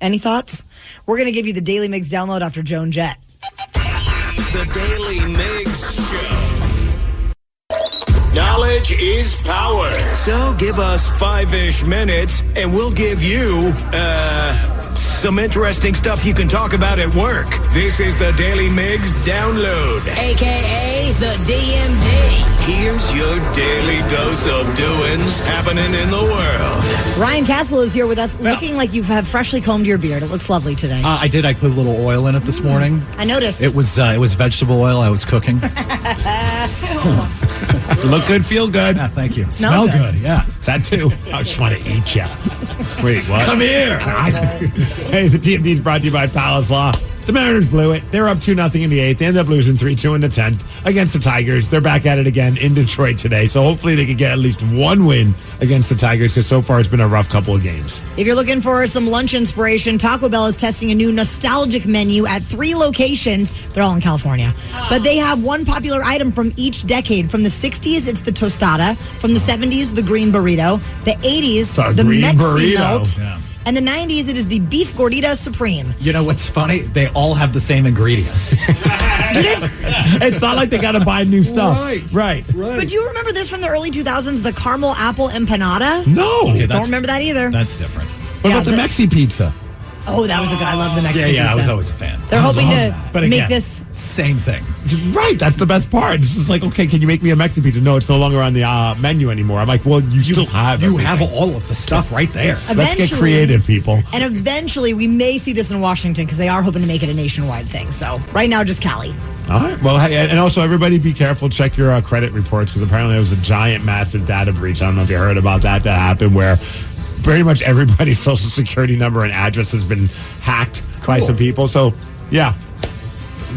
Any thoughts? We're going to give you the Daily Migs download after Joan Jett. The Daily Migs Show. Knowledge is power. So give us 5-ish minutes and we'll give you, some interesting stuff you can talk about at work. This is the Daily Migs download. AKA the DMD. Here's your daily dose of doings happening in the world. Ryan Castle is here with us, looking like you have freshly combed your beard. It looks lovely today. I did. I put a little oil in it this morning. I noticed. It was vegetable oil I was cooking. Look good, feel good. Yeah, thank you. Smell good. Yeah, that too. I just want to eat you. Wait, what? Come here. Hey, the DMD is brought to you by Palace Law. The Mariners blew it. They were up 2-0 in the 8th. They ended up losing 3-2 in the 10th against the Tigers. They're back at it again in Detroit today. So hopefully they can get at least one win against the Tigers because so far it's been a rough couple of games. If you're looking for some lunch inspiration, Taco Bell is testing a new nostalgic menu at 3 locations. They're all in California. But they have one popular item from each decade. From the 60s, it's the tostada. From the 70s, the green burrito. The 80s, the Mexi melt. Yeah. And the 90s, it is the beef gordita supreme. You know what's funny? They all have the same ingredients. It's not like they got to buy new stuff. Right. But do you remember this from the early 2000s, the caramel apple empanada? No. Okay, Don't remember that either. That's different. What about the Mexi pizza? Oh, that was a good. I love the Mexican pizza. Yeah, I was always a fan. They're hoping to but make again, this same thing. Right, that's the best part. It's just like, okay, can you make me a Mexican pizza? No, it's no longer on the menu anymore. I'm like, well, you still have You everything. have all of the stuff right there. Let's get creative, people. And eventually, we may see this in Washington because they are hoping to make it a nationwide thing. So right now, just Cali. All right. Well, hey, and also everybody be careful. Check your credit reports because apparently there was a giant, massive data breach. I don't know if you heard about that happened where pretty much everybody's social security number and address has been hacked by some people. So, yeah,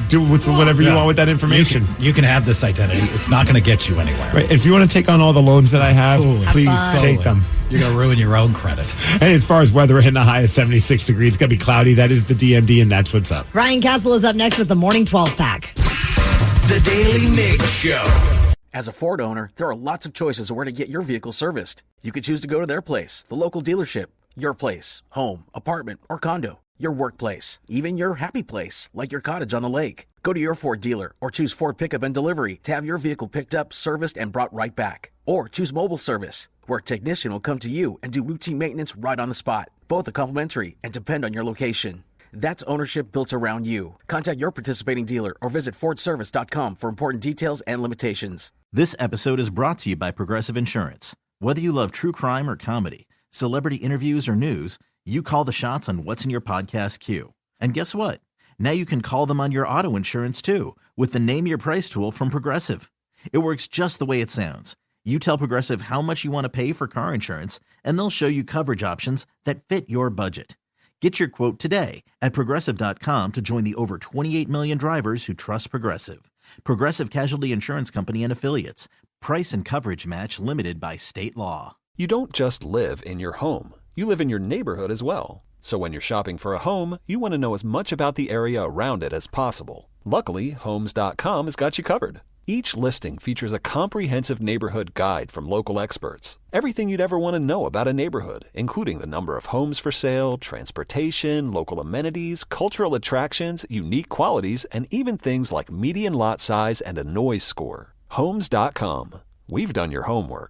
do with whatever you want with that information. You can have this identity. It's not going to get you anywhere. Right. If you want to take on all the loans that I have, please take them. You're going to ruin your own credit. Hey, as far as weather, we're hitting a high of 76 degrees. It's going to be cloudy. That is the DMD, and that's what's up. Ryan Castle is up next with the Morning 12 Pack. The Daily Migs Show. As a Ford owner, there are lots of choices of where to get your vehicle serviced. You could choose to go to their place, the local dealership, your place, home, apartment, or condo, your workplace, even your happy place, like your cottage on the lake. Go to your Ford dealer or choose Ford Pickup and Delivery to have your vehicle picked up, serviced, and brought right back. Or choose mobile service, where a technician will come to you and do routine maintenance right on the spot. Both are complimentary and depend on your location. That's ownership built around you. Contact your participating dealer or visit fordservice.com for important details and limitations. This episode is brought to you by Progressive Insurance. Whether you love true crime or comedy, celebrity interviews or news, you call the shots on what's in your podcast queue. And guess what? Now you can call them on your auto insurance too with the Name Your Price tool from Progressive. It works just the way it sounds. You tell Progressive how much you want to pay for car insurance, and they'll show you coverage options that fit your budget. Get your quote today at Progressive.com to join the over 28 million drivers who trust Progressive. Progressive Casualty Insurance Company and Affiliates. Price and coverage match limited by state law. You don't just live in your home. You live in your neighborhood as well. So when you're shopping for a home, you want to know as much about the area around it as possible. Luckily, Homes.com has got you covered. Each listing features a comprehensive neighborhood guide from local experts. Everything you'd ever want to know about a neighborhood, including the number of homes for sale, transportation, local amenities, cultural attractions, unique qualities, and even things like median lot size and a noise score. Homes.com. We've done your homework.